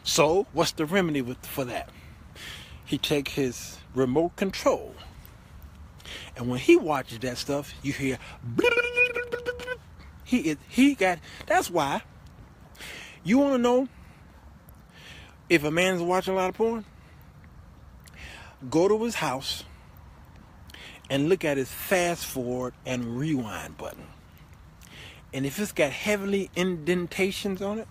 So, what's the remedy for that? He take his remote control, and when he watches that stuff, you hear. That's why. You want to know if a man's watching a lot of porn? Go to his house and look at his fast forward and rewind button. And if it's got heavily indentations on it,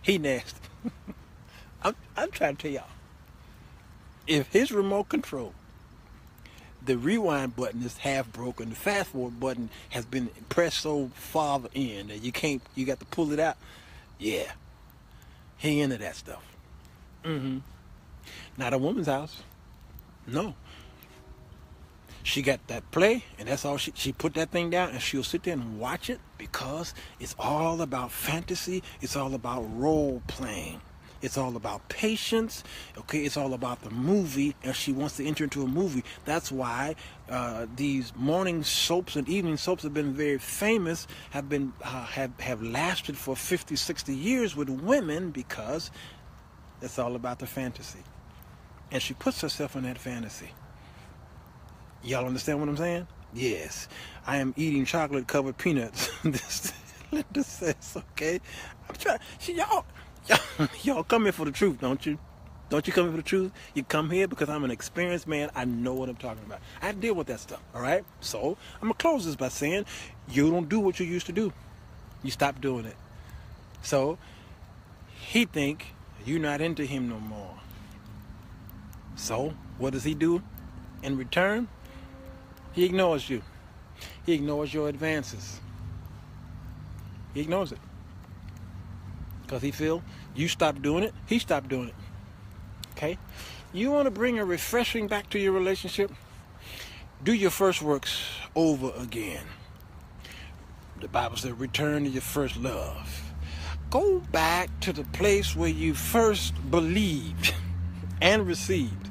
He nasty. I'm trying to tell y'all. If his remote control, the rewind button is half broken, the fast forward button has been pressed so far in that you got to pull it out. Yeah, he into that stuff. Not a woman's house. No. She got that play, and that's all she put that thing down, and she'll sit there and watch it because it's all about fantasy. It's all about role playing. It's all about patience. Okay, it's all about the movie, and she wants to enter into a movie. That's why these morning soaps and evening soaps have been very famous, have lasted for 50, 60 years with women, because it's all about the fantasy. And she puts herself in that fantasy. Y'all understand what I'm saying? Yes. I am eating chocolate-covered peanuts. Linda says, okay. I'm trying. See, y'all come here for the truth, don't you? Don't you come here for the truth? You come here because I'm an experienced man. I know what I'm talking about. I deal with that stuff, all right? So I'm going to close this by saying you don't do what you used to do. You stop doing it. So he think you're not into him no more. So what does he do in return? He ignores you. He ignores your advances. He ignores it. Because he feel you stopped doing it, he stopped doing it. Okay? You want to bring a refreshing back to your relationship? Do your first works over again. The Bible says return to your first love. Go back to the place where you first believed and received.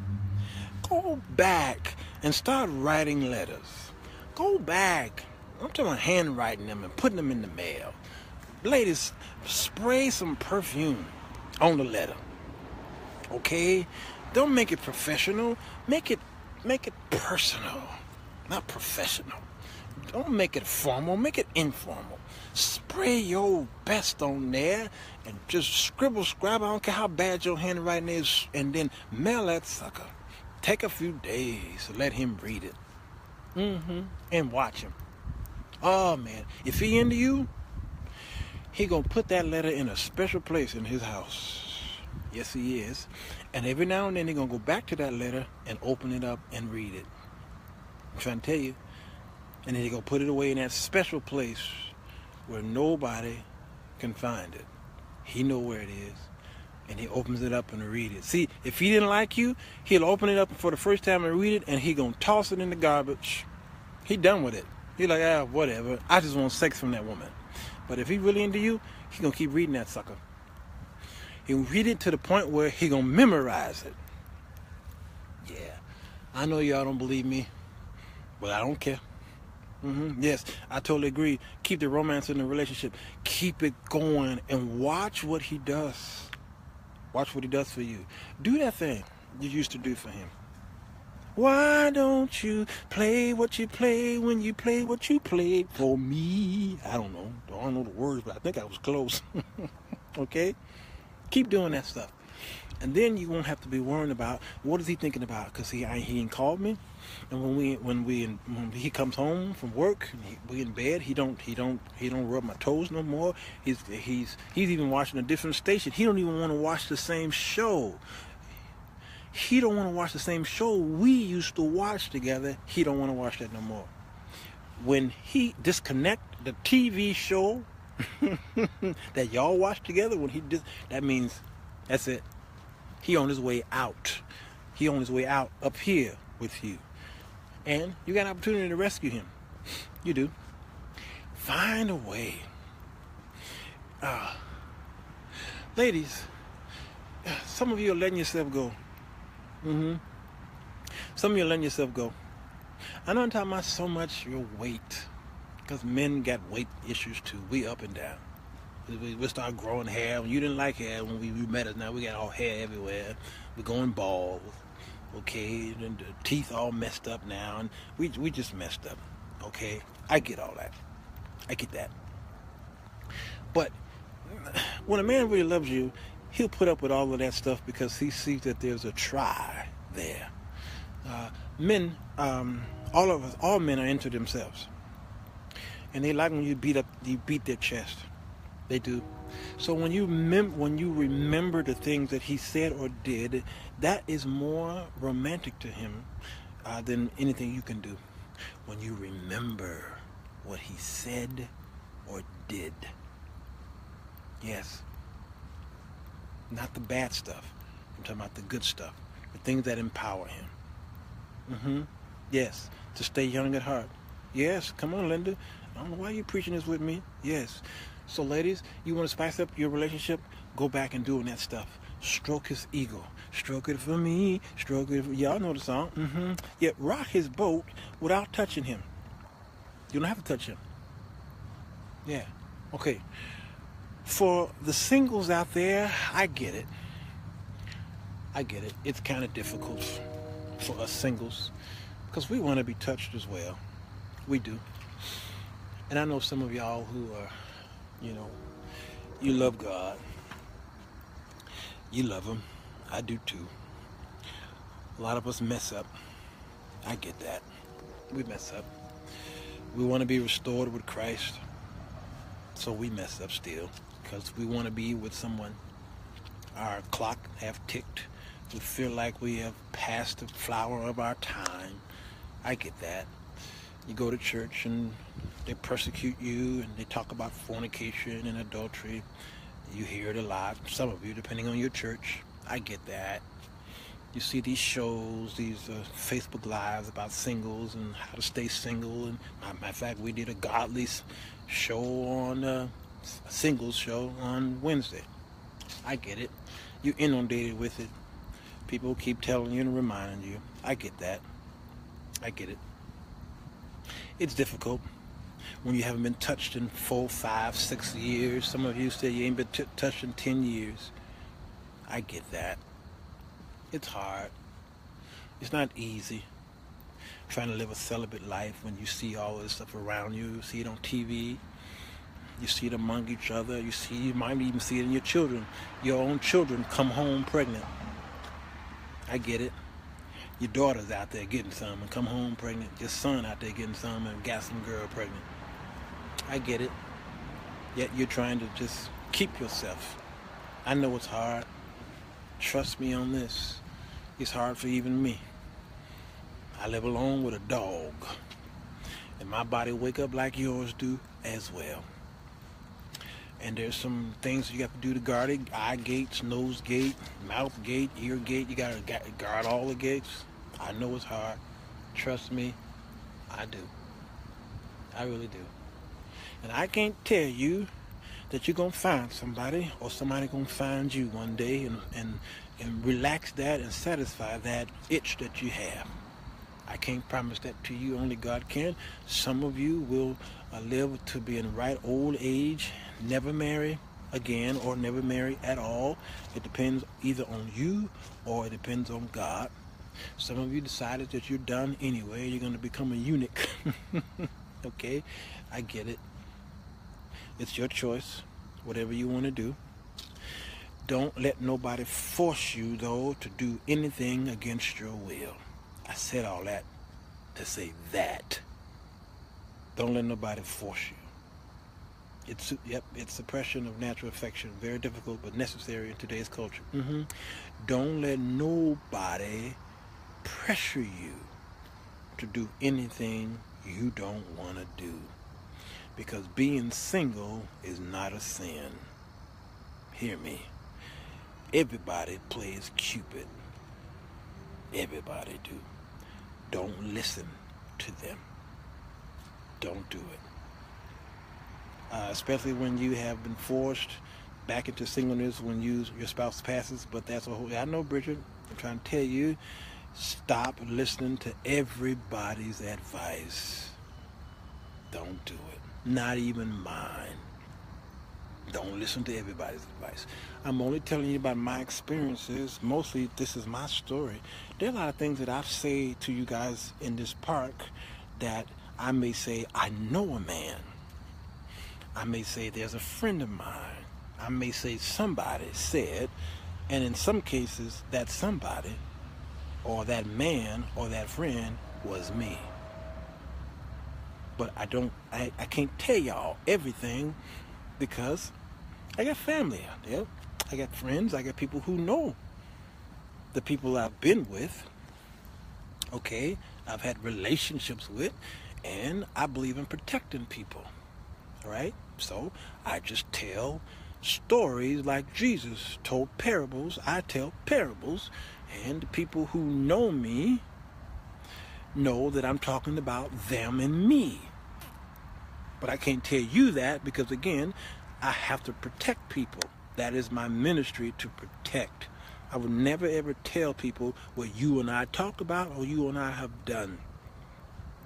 Go back and start writing letters. Go back. I'm talking about handwriting them and putting them in the mail. Ladies, spray some perfume on the letter. Okay? Don't make it professional. Make it personal, not professional. Don't make it formal. Make it informal. Spray your best on there and just scribble, scrabble. I don't care how bad your handwriting is, and then mail that sucker. Take a few days to let him read it. And watch him. Oh, man. If he into you, he gonna put that letter in a special place in his house. Yes, he is. And every now and then he gonna go back to that letter and open it up and read it. I'm trying to tell you. And then he gonna put it away in that special place where nobody can find it. He know where it is. And he opens it up and read it. See, if he didn't like you, he'll open it up for the first time and read it, and he gonna toss it in the garbage. He done with it. He like, whatever. I just want sex from that woman. But if he really into you, he gonna keep reading that sucker. He'll read it to the point where he gonna memorize it. Yeah, I know y'all don't believe me, but I don't care. Yes, I totally agree. Keep the romance in the relationship. Keep it going and watch what he does. Watch what he does for you. Do that thing you used to do for him. Why don't you play what you play when you play what you played for me? I don't know the words, but I think I was close. Okay? Keep doing that stuff. And then you won't have to be worrying about what is he thinking about, because he ain't called me. And when he comes home from work, we in bed, he don't rub my toes no more. He's even watching a different station. He don't even want to watch the same show. He don't want to watch the same show we used to watch together. He don't want to watch that no more. When he disconnect the TV show that y'all watch together, that means that's it. He on his way out. He on his way out up here with you. And you got an opportunity to rescue him. You do. Find a way. Ladies, some of you are letting yourself go. Some of you are letting yourself go. I know I'm talking about so much your weight. Because men got weight issues too. We up and down. We start growing hair. You didn't like hair when we met us. Now we got all hair everywhere. We're going bald. Okay, and the teeth all messed up now, and we just messed up. Okay, I get all that. I get that. But when a man really loves you, he'll put up with all of that stuff because he sees that there's a try there. Men, all men are into themselves, and they like when you beat their chest. They do. So when you remember the things that he said or did, that is more romantic to him than anything you can do. When you remember what he said or did. Yes. Not the bad stuff. I'm talking about the good stuff. The things that empower him. Yes. To stay young at heart. Yes. Come on, Linda. I don't know why you're preaching this with me. Yes. So, ladies, you want to spice up your relationship? Go back and doing that stuff. Stroke his ego. Stroke it for me. Stroke it for... Y'all know the song. Yeah, rock his boat without touching him. You don't have to touch him. Yeah. Okay. For the singles out there, I get it. It's kind of difficult for us singles because we want to be touched as well. We do. And I know some of y'all who are, you love God. You love him. I do too. A lot of us mess up. I get that. We mess up. We want to be restored with Christ. So we mess up still because we want to be with someone. Our clock have ticked. We feel like we have passed the flower of our time. I get that. You go to church and they persecute you and they talk about fornication and adultery. You hear it a lot. Some of you, depending on your church. I get that. You see these shows, these Facebook Lives about singles and how to stay single. And matter of fact, we did a godly show on a singles show on Wednesday. I get it. You're inundated with it. People keep telling you and reminding you. I get that. I get it. It's difficult when you haven't been touched in 4, 5, 6 years. Some of you say you ain't been touched in 10 years. I get that. It's hard. It's not easy trying to live a celibate life when you see all this stuff around you. You see it on TV. You see it among each other. You might even see it in your children. Your own children come home pregnant. I get it. Your daughter's out there getting some and come home pregnant. Your son out there getting some and got some girl pregnant. I get it. Yet you're trying to just keep yourself. I know it's hard. Trust me on this. It's hard for even me. I live alone with a dog. And my body wake up like yours do as well. And there's some things you have to do to guard it. Eye gates, nose gate, mouth gate, ear gate. You got to guard all the gates. I know it's hard. Trust me, I do. I really do. And I can't tell you that you're going to find somebody or somebody going to find you one day and relax that and satisfy that itch that you have. I can't promise that to you. Only God can. Some of you will live to be in the right old age, never marry again or never marry at all. It depends either on you or it depends on God. Some of you decided that you're done anyway. You're going to become a eunuch. Okay? I get it. It's your choice. Whatever you want to do. Don't let nobody force you, though, to do anything against your will. I said all that to say that. Don't let nobody force you. It's suppression of natural affection. Very difficult, but necessary in today's culture. Don't let nobody pressure you to do anything you don't want to do. Because being single is not a sin. Hear me. Everybody plays Cupid. Everybody do. Don't listen to them. Don't do it. Especially when you have been forced back into singleness when your spouse passes. But that's a whole... I know, Bridget. I'm trying to tell you, stop listening to everybody's advice. Don't do it. Not even mine. Don't listen to everybody's advice. I'm only telling you about my experiences. Mostly, this is my story. There are a lot of things that I've said to you guys in this park that I may say, I know a man. I may say, there's a friend of mine. I may say, somebody said, and in some cases, that somebody, or that man, or that friend, was me. But I can't tell y'all everything because I got family out there. I got friends. I got people who know the people I've been with. Okay, I've had relationships with, and I believe in protecting people. All right, so I just tell stories like Jesus told parables. I tell parables, and the people who know me know that I'm talking about them and me. But I can't tell you that because, again, I have to protect people. That is my ministry, to protect. I would never ever tell people what you and I talked about or you and I have done.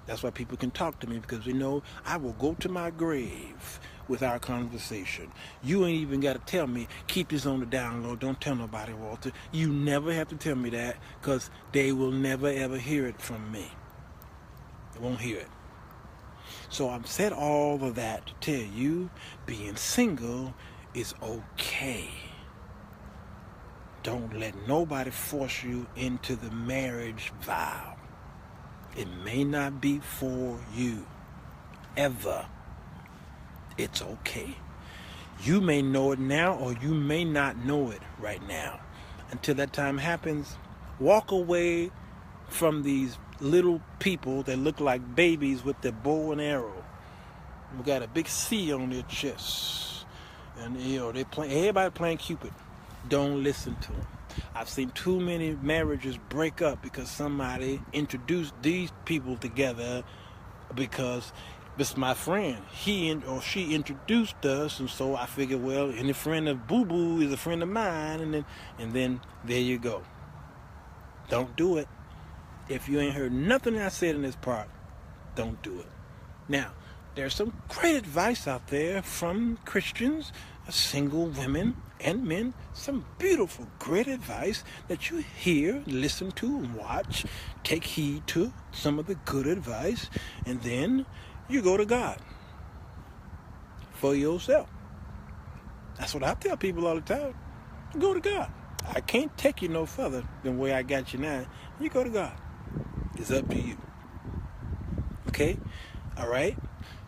That's why people can talk to me, because they know I will go to my grave with our conversation. You ain't even got to tell me, keep this on the down low, don't tell nobody, Walter. You never have to tell me that, because they will never ever hear it from me. They won't hear it. So I've said all of that to tell you being single is okay. Don't let nobody force you into the marriage vow. It may not be for you, ever. It's okay. You may know it now, or you may not know it right now. Until that time happens, walk away from these little people that look like babies with their bow and arrow. We got a big C on their chest, and everybody playing Cupid. Don't listen to them. I've seen too many marriages break up because somebody introduced these people together because this is my friend. He or she introduced us, and so I figured, well, any friend of Boo Boo is a friend of mine, and then there you go. Don't do it. If you ain't heard nothing I said in this part, don't do it. Now, there's some great advice out there from Christians, single women and men, some beautiful, great advice that you hear, listen to, and watch. Take heed to some of the good advice, and then you go to God for yourself. That's what I tell people all the time. Go to God. I can't take you no further than where I got you now. You go to God. It's up to you. Okay? All right?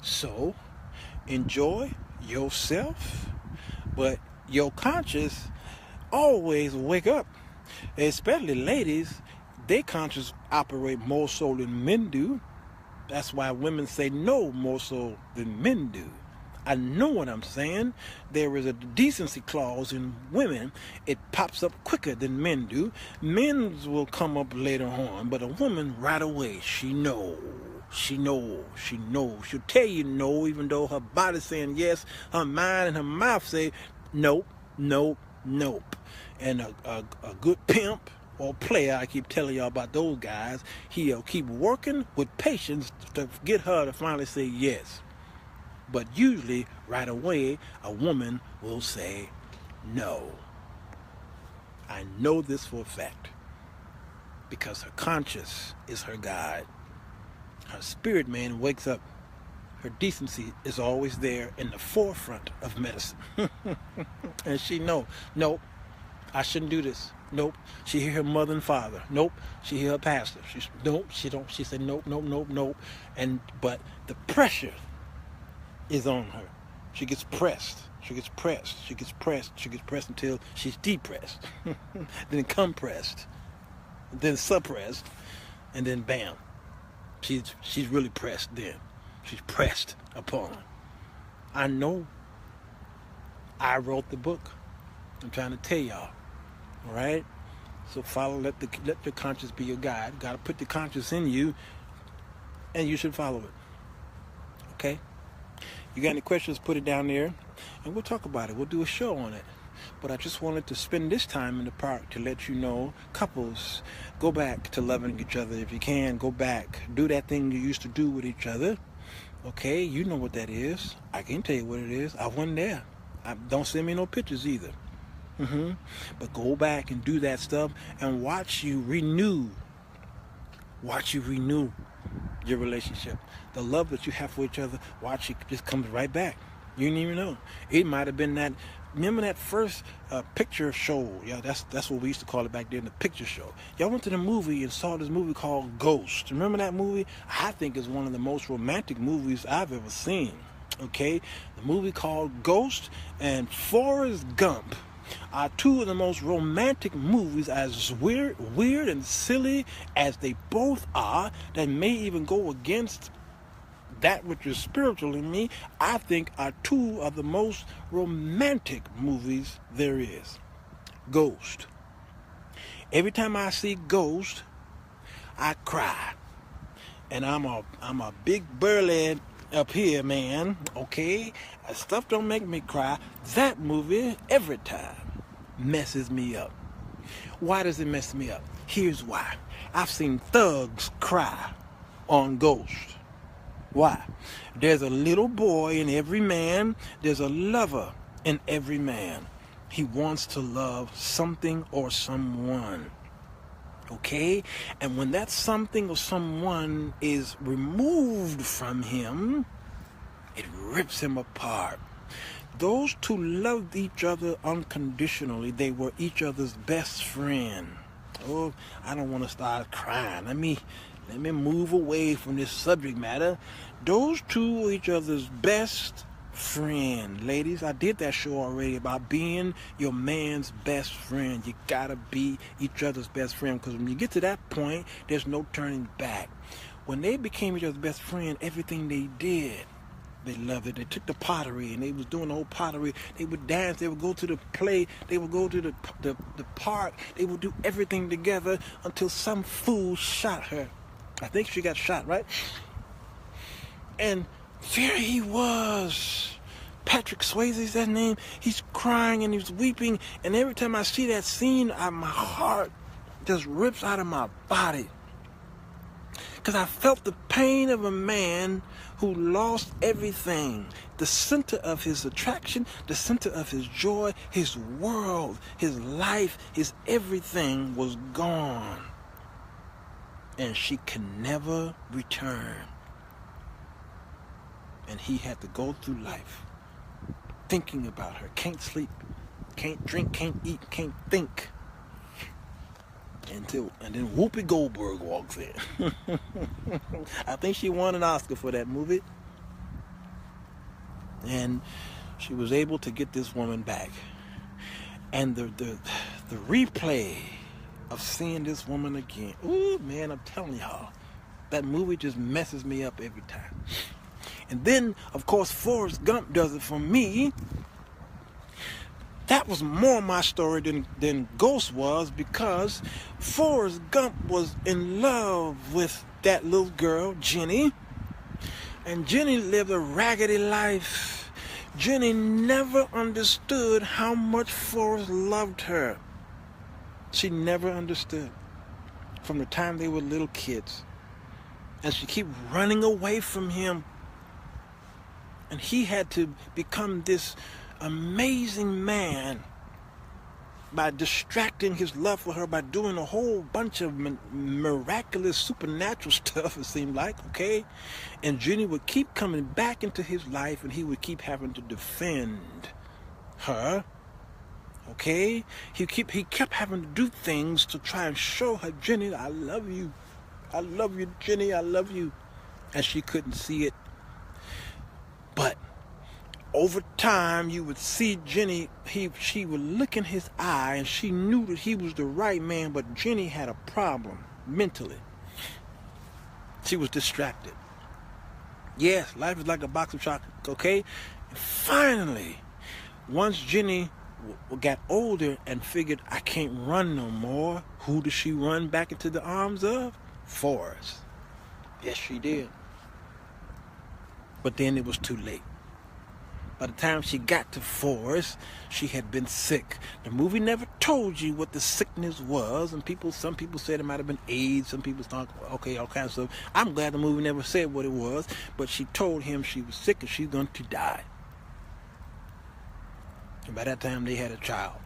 So, enjoy yourself, but your conscience always wake up. Especially ladies, their conscience operate more so than men do. That's why women say no more so than men do. I know what I'm saying. There is a decency clause in women. It pops up quicker than men do. Men's will come up later on, but a woman right away, she knows. She knows. She'll tell you no, even though her body's saying yes, her mind and her mouth say nope, nope, nope. And a good pimp or player, I keep telling y'all about those guys, he'll keep working with patience to get her to finally say yes. But usually, right away, a woman will say no. I know this for a fact, because her conscience is her guide. Her spirit man wakes up. Her decency is always there in the forefront of medicine. And she nope, I shouldn't do this. Nope. She hear her mother and father. Nope. She hear her pastor. She said nope. But the pressure is on her. She gets pressed until she's depressed. Then compressed. Then suppressed. And then bam. She's really pressed then. She's pressed upon. I know. I wrote the book. I'm trying to tell y'all. All right? So let your conscience be your guide. Got to put the conscience in you, and you should follow it. Okay? You got any questions, put it down there, and we'll talk about it. We'll do a show on it. But I just wanted to spend this time in the park to let you know, couples, go back to loving each other if you can. Go back. Do that thing you used to do with each other. Okay? You know what that is. I can't tell you what it is. I wasn't there. Don't send me no pictures either. But go back and do that stuff and watch you renew your relationship. The love that you have for each other, watch it just comes right back. You didn't even know. It might have been that. Remember that first picture show? Yeah, that's what we used to call it back then, the picture show. Y'all went to the movie and saw this movie called Ghost. Remember that movie? I think it's one of the most romantic movies I've ever seen. Okay, the movie called Ghost and Forrest Gump are two of the most romantic movies, as weird and silly as they both are, that may even go against that which is spiritual in me. I think are two of the most romantic movies there is. Ghost. Every time I see Ghost, I cry. And I'm a big burly up here, man. Okay? Stuff don't make me cry. That movie, every time, messes me up. Why does it mess me up? Here's why. I've seen thugs cry on Ghost. Why? There's a little boy in every man. There's a lover in every man. He wants to love something or someone. Okay? And when that something or someone is removed from him, it rips him apart. Those two loved each other unconditionally. They were each other's best friend. Oh, I don't want to start crying. Let me move away from this subject matter. Those two were each other's best friend. Ladies, I did that show already about being your man's best friend. You gotta be each other's best friend, because when you get to that point, there's no turning back. When they became each other's best friend, everything they did, they loved it. They took the pottery and they was doing the whole pottery. They would dance. They would go to the play. They would go to the park. They would do everything together until some fool shot her. I think she got shot, right? And there he was. Patrick Swayze's that name. He's crying and he's weeping. And every time I see that scene, my heart just rips out of my body. Because I felt the pain of a man who lost everything. The center of his attraction, the center of his joy, his world, his life, his everything was gone. And she can never return. And he had to go through life thinking about her. Can't sleep, can't drink, can't eat, can't think. And then Whoopi Goldberg walks in. I think she won an Oscar for that movie. And she was able to get this woman back. And the replay of seeing this woman again. Ooh, man, I'm telling y'all, that movie just messes me up every time. And then, of course, Forrest Gump does it for me. That was more my story than Ghost was, because Forrest Gump was in love with that little girl, Jenny. And Jenny lived a raggedy life. Jenny never understood how much Forrest loved her. She never understood from the time they were little kids. And she kept running away from him. And he had to become this amazing man by distracting his love for her by doing a whole bunch of miraculous supernatural stuff, it seemed like, okay? And Jenny would keep coming back into his life, and he would keep having to defend her, okay? He kept having to do things to try and show her, Jenny, I love you. I love you, Jenny, I love you. And she couldn't see it. But over time, you would see Jenny, she would look in his eye, and she knew that he was the right man, but Jenny had a problem mentally. She was distracted. Yes, life is like a box of chocolates, okay? And finally, once Jenny got older and figured, I can't run no more, who did she run back into the arms of? Forrest. Yes, she did. But then it was too late. By the time she got to Forrest, she had been sick. The movie never told you what the sickness was, and some people said it might have been AIDS. Some people thought, okay, all kinds of stuff. I'm glad the movie never said what it was, but she told him she was sick and she's going to die. And by that time, they had a child.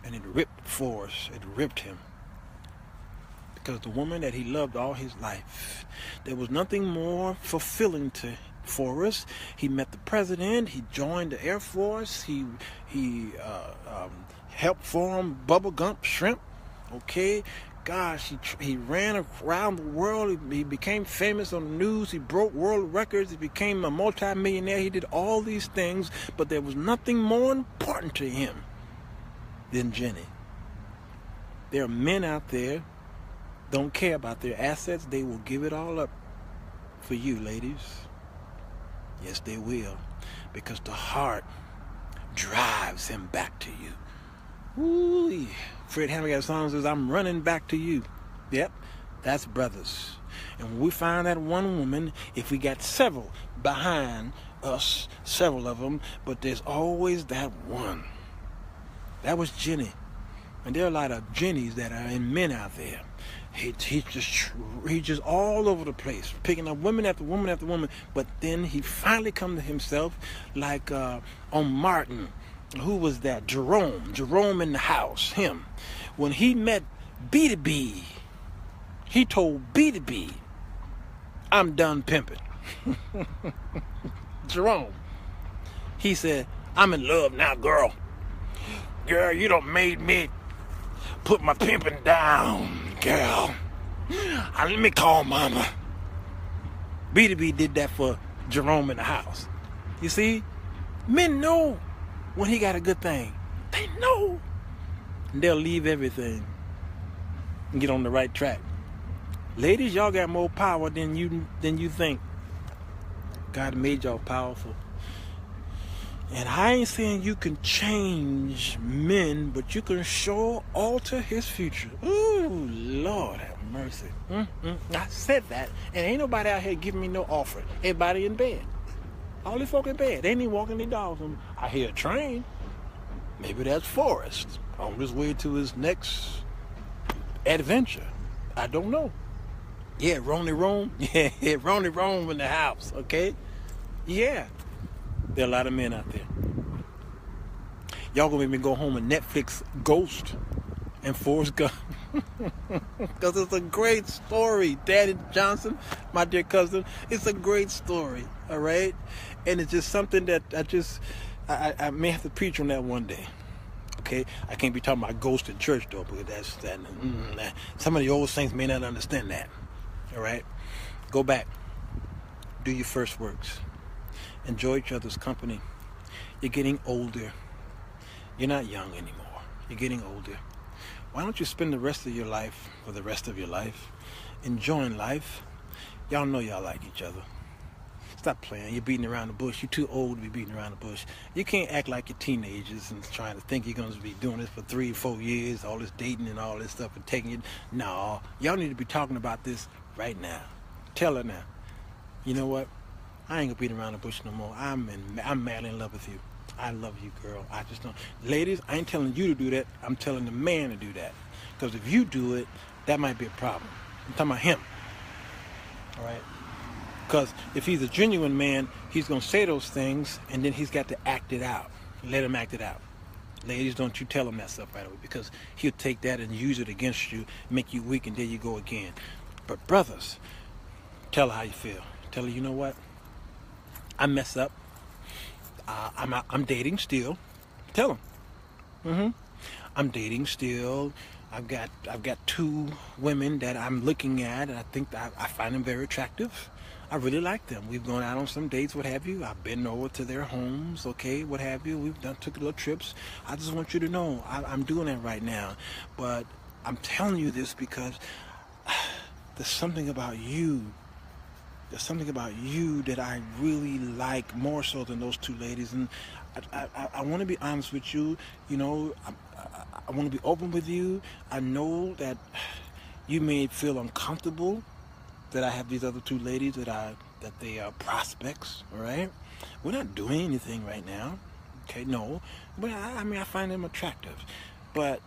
And it ripped Forrest. It ripped him. Because the woman that he loved all his life, there was nothing more fulfilling to Forrest. He met the president. He joined the Air Force. He helped form Bubba Gump Shrimp. Okay, gosh, he ran around the world. He became famous on the news. He broke world records. He became a multimillionaire. He did all these things, but there was nothing more important to him than Jenny. There are men out there don't care about their assets. They will give it all up for you, ladies. Yes, they will, because the heart drives him back to you. Ooh, Fred Hammond got a song that says, "I'm running back to you." Yep, that's brothers. And when we find that one woman, if we got several behind us, several of them, but there's always that one. That was Jenny. And there are a lot of Jennies that are in men out there. He's just all over the place, picking up woman after woman after woman. But then he finally come to himself, like on Martin. Who was that? Jerome in the house. Him. When he met B2B, he told B2B, "I'm done pimping." Jerome. He said, "I'm in love now, girl. Girl, you done made me put my pimping down, girl. Let me call mama." B2B did that for Jerome in the house. You see, men know when he got a good thing. They know. And they'll leave everything and get on the right track. Ladies, y'all got more power than you think. God made y'all powerful. And I ain't saying you can change men, but you can sure alter his future. Ooh, Lord have mercy. I said that, and ain't nobody out here giving me no offer. Everybody in bed. All these folk in bed. They ain't even walking their dogs. I hear a train. Maybe that's Forrest on his way to his next adventure. I don't know. Yeah, Ronnie Rome. Yeah, Ronnie Rome in the house, okay? Yeah. There are a lot of men out there. Y'all gonna make me go home and Netflix Ghost and Forrest Gump. Because it's a great story. Daddy Johnson, my dear cousin, it's a great story, all right? And it's just something that I may have to preach on that one day. Okay? I can't be talking about ghosts in church, though, because some of the old saints may not understand that. All right? Go back. Do your first works. Enjoy each other's company. You're getting older. You're not young anymore. You're getting older. Why don't you spend the rest of your life, for the rest of your life, enjoying life? Y'all know y'all like each other. Stop playing. You're beating around the bush. You're too old to be beating around the bush. You can't act like you're teenagers and trying to think you're going to be doing this for 3 or 4 years, all this dating and all this stuff and taking it. No, y'all need to be talking about this right now. Tell her now. You know what? I ain't gonna beat around the bush no more. I'm madly in love with you. I love you, girl. I just don't. Ladies, I ain't telling you to do that. I'm telling the man to do that. Because if you do it, that might be a problem. I'm talking about him. All right? Because if he's a genuine man, he's gonna say those things, and then he's got to act it out. Let him act it out. Ladies, don't you tell him that stuff right away, because he'll take that and use it against you, make you weak, and there you go again. But brothers, tell her how you feel. Tell her, you know what? I mess up. I'm dating still. Tell them. I'm dating still. I've got 2 women that I'm looking at, and I think that I find them very attractive. I really like them. We've gone out on some dates, what have you. I've been over to their took little trips. I just want you to know I'm doing that right now. But I'm telling you this because there's something about you. There's something about you that I really like more so than those 2 ladies. And I want to be honest with you. You know, I want to be open with you. I know that you may feel uncomfortable that I have these other 2 ladies that they are prospects, all right? We're not doing anything right now, okay? No, but I find them attractive. But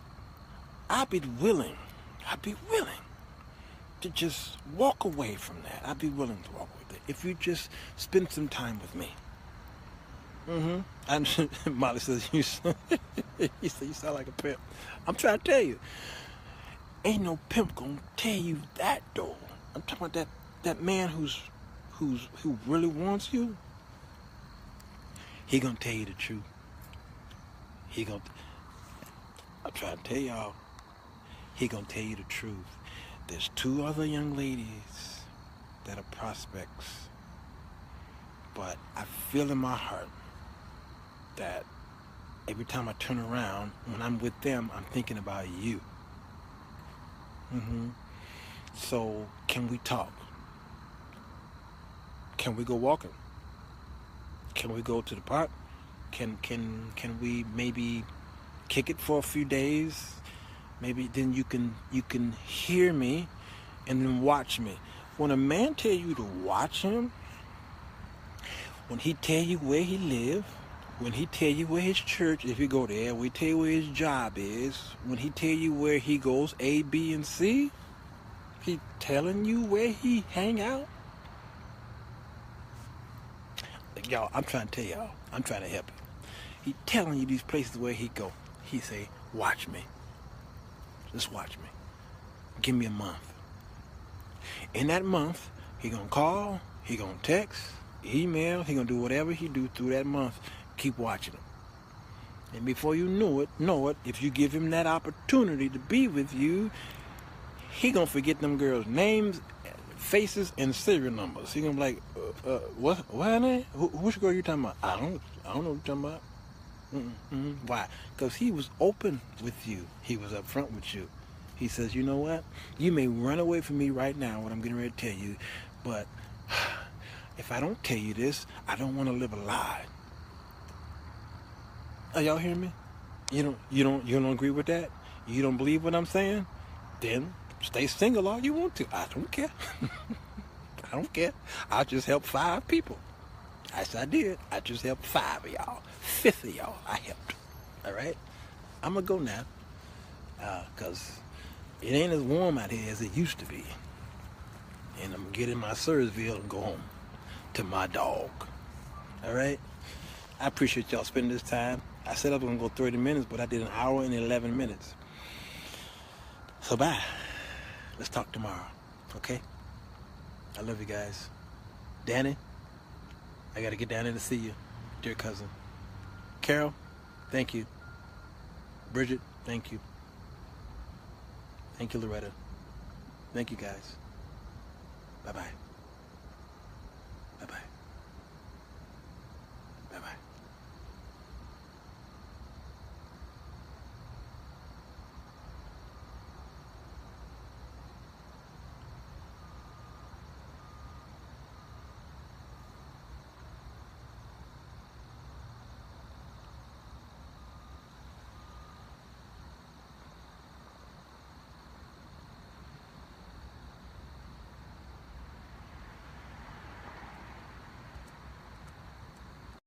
I'd be willing to just walk away from that. I'd be willing to walk with it if you just spend some time with me. And Molly says, you sound like a pimp. I'm trying to tell you, ain't no pimp gonna tell you that though. I'm talking about that man who really wants you. He gonna tell you the truth. I'm trying to tell y'all. he gonna tell you the truth. There's 2 other young ladies that are prospects, but I feel in my heart that every time I turn around, when I'm with them, I'm thinking about you. So can we talk? Can we go walking? Can we go to the park? Can we maybe kick it for a few days? Maybe then you can hear me and then watch me. When a man tell you to watch him, when he tell you where he live, when he tell you where his church, if you go there, we tell you where his job is, when he tell you where he goes A, B, and C, he telling you where he hang out. Y'all, I'm trying to tell y'all, I'm trying to help you. He telling you these places where he go. He say, watch me. Just watch me. Give me a month. In that month, he gonna call, he gonna text, email, he gonna do whatever he do through that month. Keep watching him. And before you know it, if you give him that opportunity to be with you, he gonna forget them girls' names, faces, and serial numbers. He gonna be like, what name? Which girl you talking about? I don't know what you're talking about. Why? Because he was open with you. He was up front with you. He says, you know what? You may run away from me right now, what I'm getting ready to tell you, but if I don't tell you this, I don't want to live a lie. Are y'all hearing me? You don't agree with that? You don't believe what I'm saying? Then stay single all you want to. I don't care. I don't care. I just helped 5 people. Yes, I did. I just helped 5 of y'all. 5th of y'all I helped. All right? I'm going to go now. Because it ain't as warm out here as it used to be. And I'm going to get in my Sursville and go home to my dog. All right? I appreciate y'all spending this time. I said I was going to go 30 minutes, but I did 1 hour and 11 minutes. So bye. Let's talk tomorrow. Okay? I love you guys. Danny, I got to get down there to see you, dear cousin. Carol, thank you. Bridget, thank you. Thank you, Loretta. Thank you, guys. Bye-bye. Bye-bye. Bye-bye.